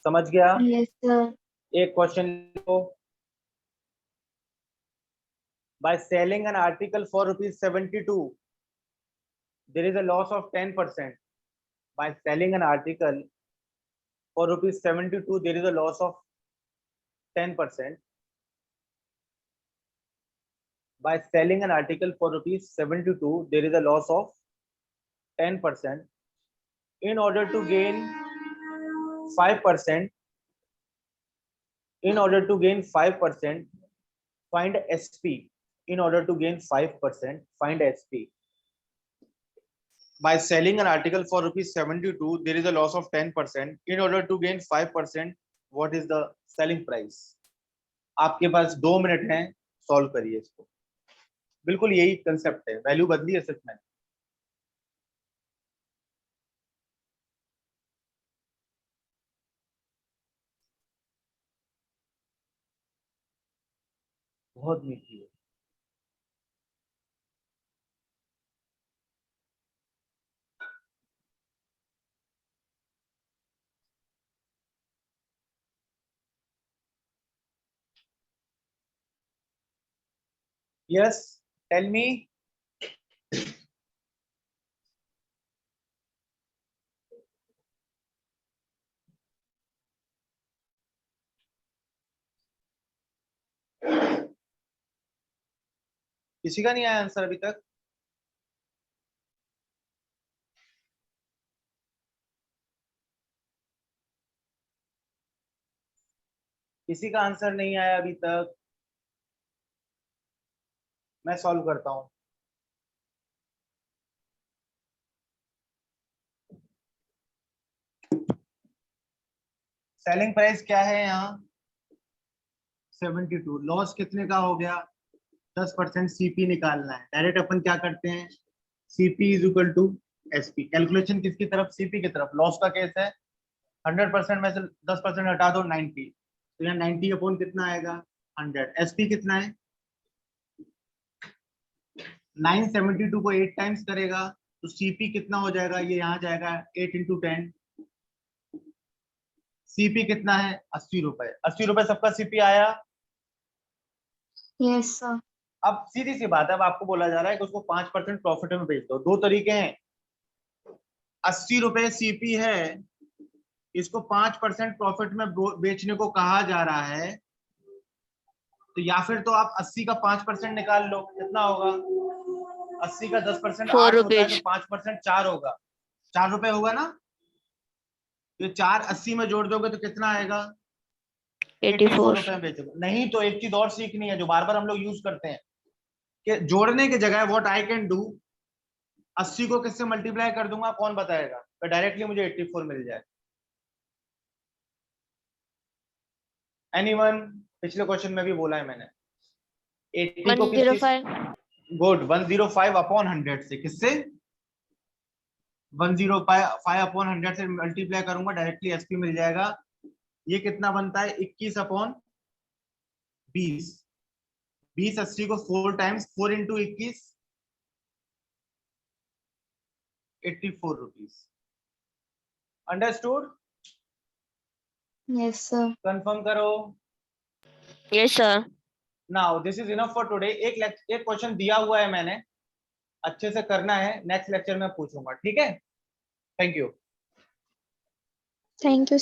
समझ गया। Yes sir. एक क्वेश्चन लिखो। By selling an article for ₹72, there is a loss of 10%. By selling an article for ₹72, there is a loss of 10%. By selling an article for ₹72, there is a loss of 10%. In order to gain 5%, find SP. In order to gain 5%, find SP. By selling an article for ₹72, there is a loss of 10%. In order to gain 5%, what is the selling price? आपके पास 2 minute हैं, solve करिए इसको। बिल्कुल यही concept है, value बदली है सच में। बहुत मीठी है। Yes, tell me. किसी का नहीं आया आंसर अभी तक? किसी का आंसर नहीं आया अभी तक? मैं सॉल्व करता हूं। सेलिंग प्राइस क्या है यहाँ, 72। लॉस कितने का हो गया, 10%। सीपी निकालना है, डायरेक्ट अपन क्या करते हैं, CP is equal to SP. Calculation किसकी तरफ, सीपी की तरफ। लॉस का केस है, 100% में से 10% हटा दो, 90। तो यहाँ 90 अपॉन कितना आएगा, 100। एसपी कितना है, 972 को 8 टाइम्स करेगा, तो सीपी कितना हो जाएगा, ये यहाँ जाएगा 8 × 10। सीपी कितना है, 80 रुपए। 80 रुपए सबका सीपी आया। Yes, sir. अब सीधी सी बात है, अब आपको बोला जा रहा है कि उसको 5% प्रॉफिट में बेच दो। दो तरीके हैं, 80 रुपए सीपी है, इसको 5% प्रॉफिट में बेचने को कहा जा रहा है, तो या फिर तो आप 80 का 5% निकाल लो, कितना होगा, 80 का 10% 8 होता है, तो 5% 4 होगा, 4 रुपए होगा ना। तो 4 80 में जोड़ दोगे तो कितना आएगा, 84 रुपए में बेचोगे। नहीं तो एक चीज और सीखनी है, जो बार बार हम लोग यूज करते हैं, कि जोड़ने की जगह व्हाट आई कैन डू, 80 को किससे मल्टीप्लाई कर दूंगा, कौन बताएगा, तो डायरेक्टली मुझे 84 मिल जाए। एनीवन? पिछले क्वेश्चन में भी बोला है मैंने, 80 को 105। गुड, 105/100 से, किससे, 105 अपॉन 100 से मल्टीप्लाई करूंगा डायरेक्टली एसपी मिल जाएगा। ये कितना बनता है 21 अपॉन 20। 20 80 को 4 times 4 into 21 84 rupees. Understood? Yes, sir. Confirm करो। Yes, sir. Now this is enough for today. एक क्वेश्चन दिया हुआ है मैंने, अच्छे से करना है, नेक्स्ट लेक्चर में पूछूंगा, ठीक है? Thank you. Thank you.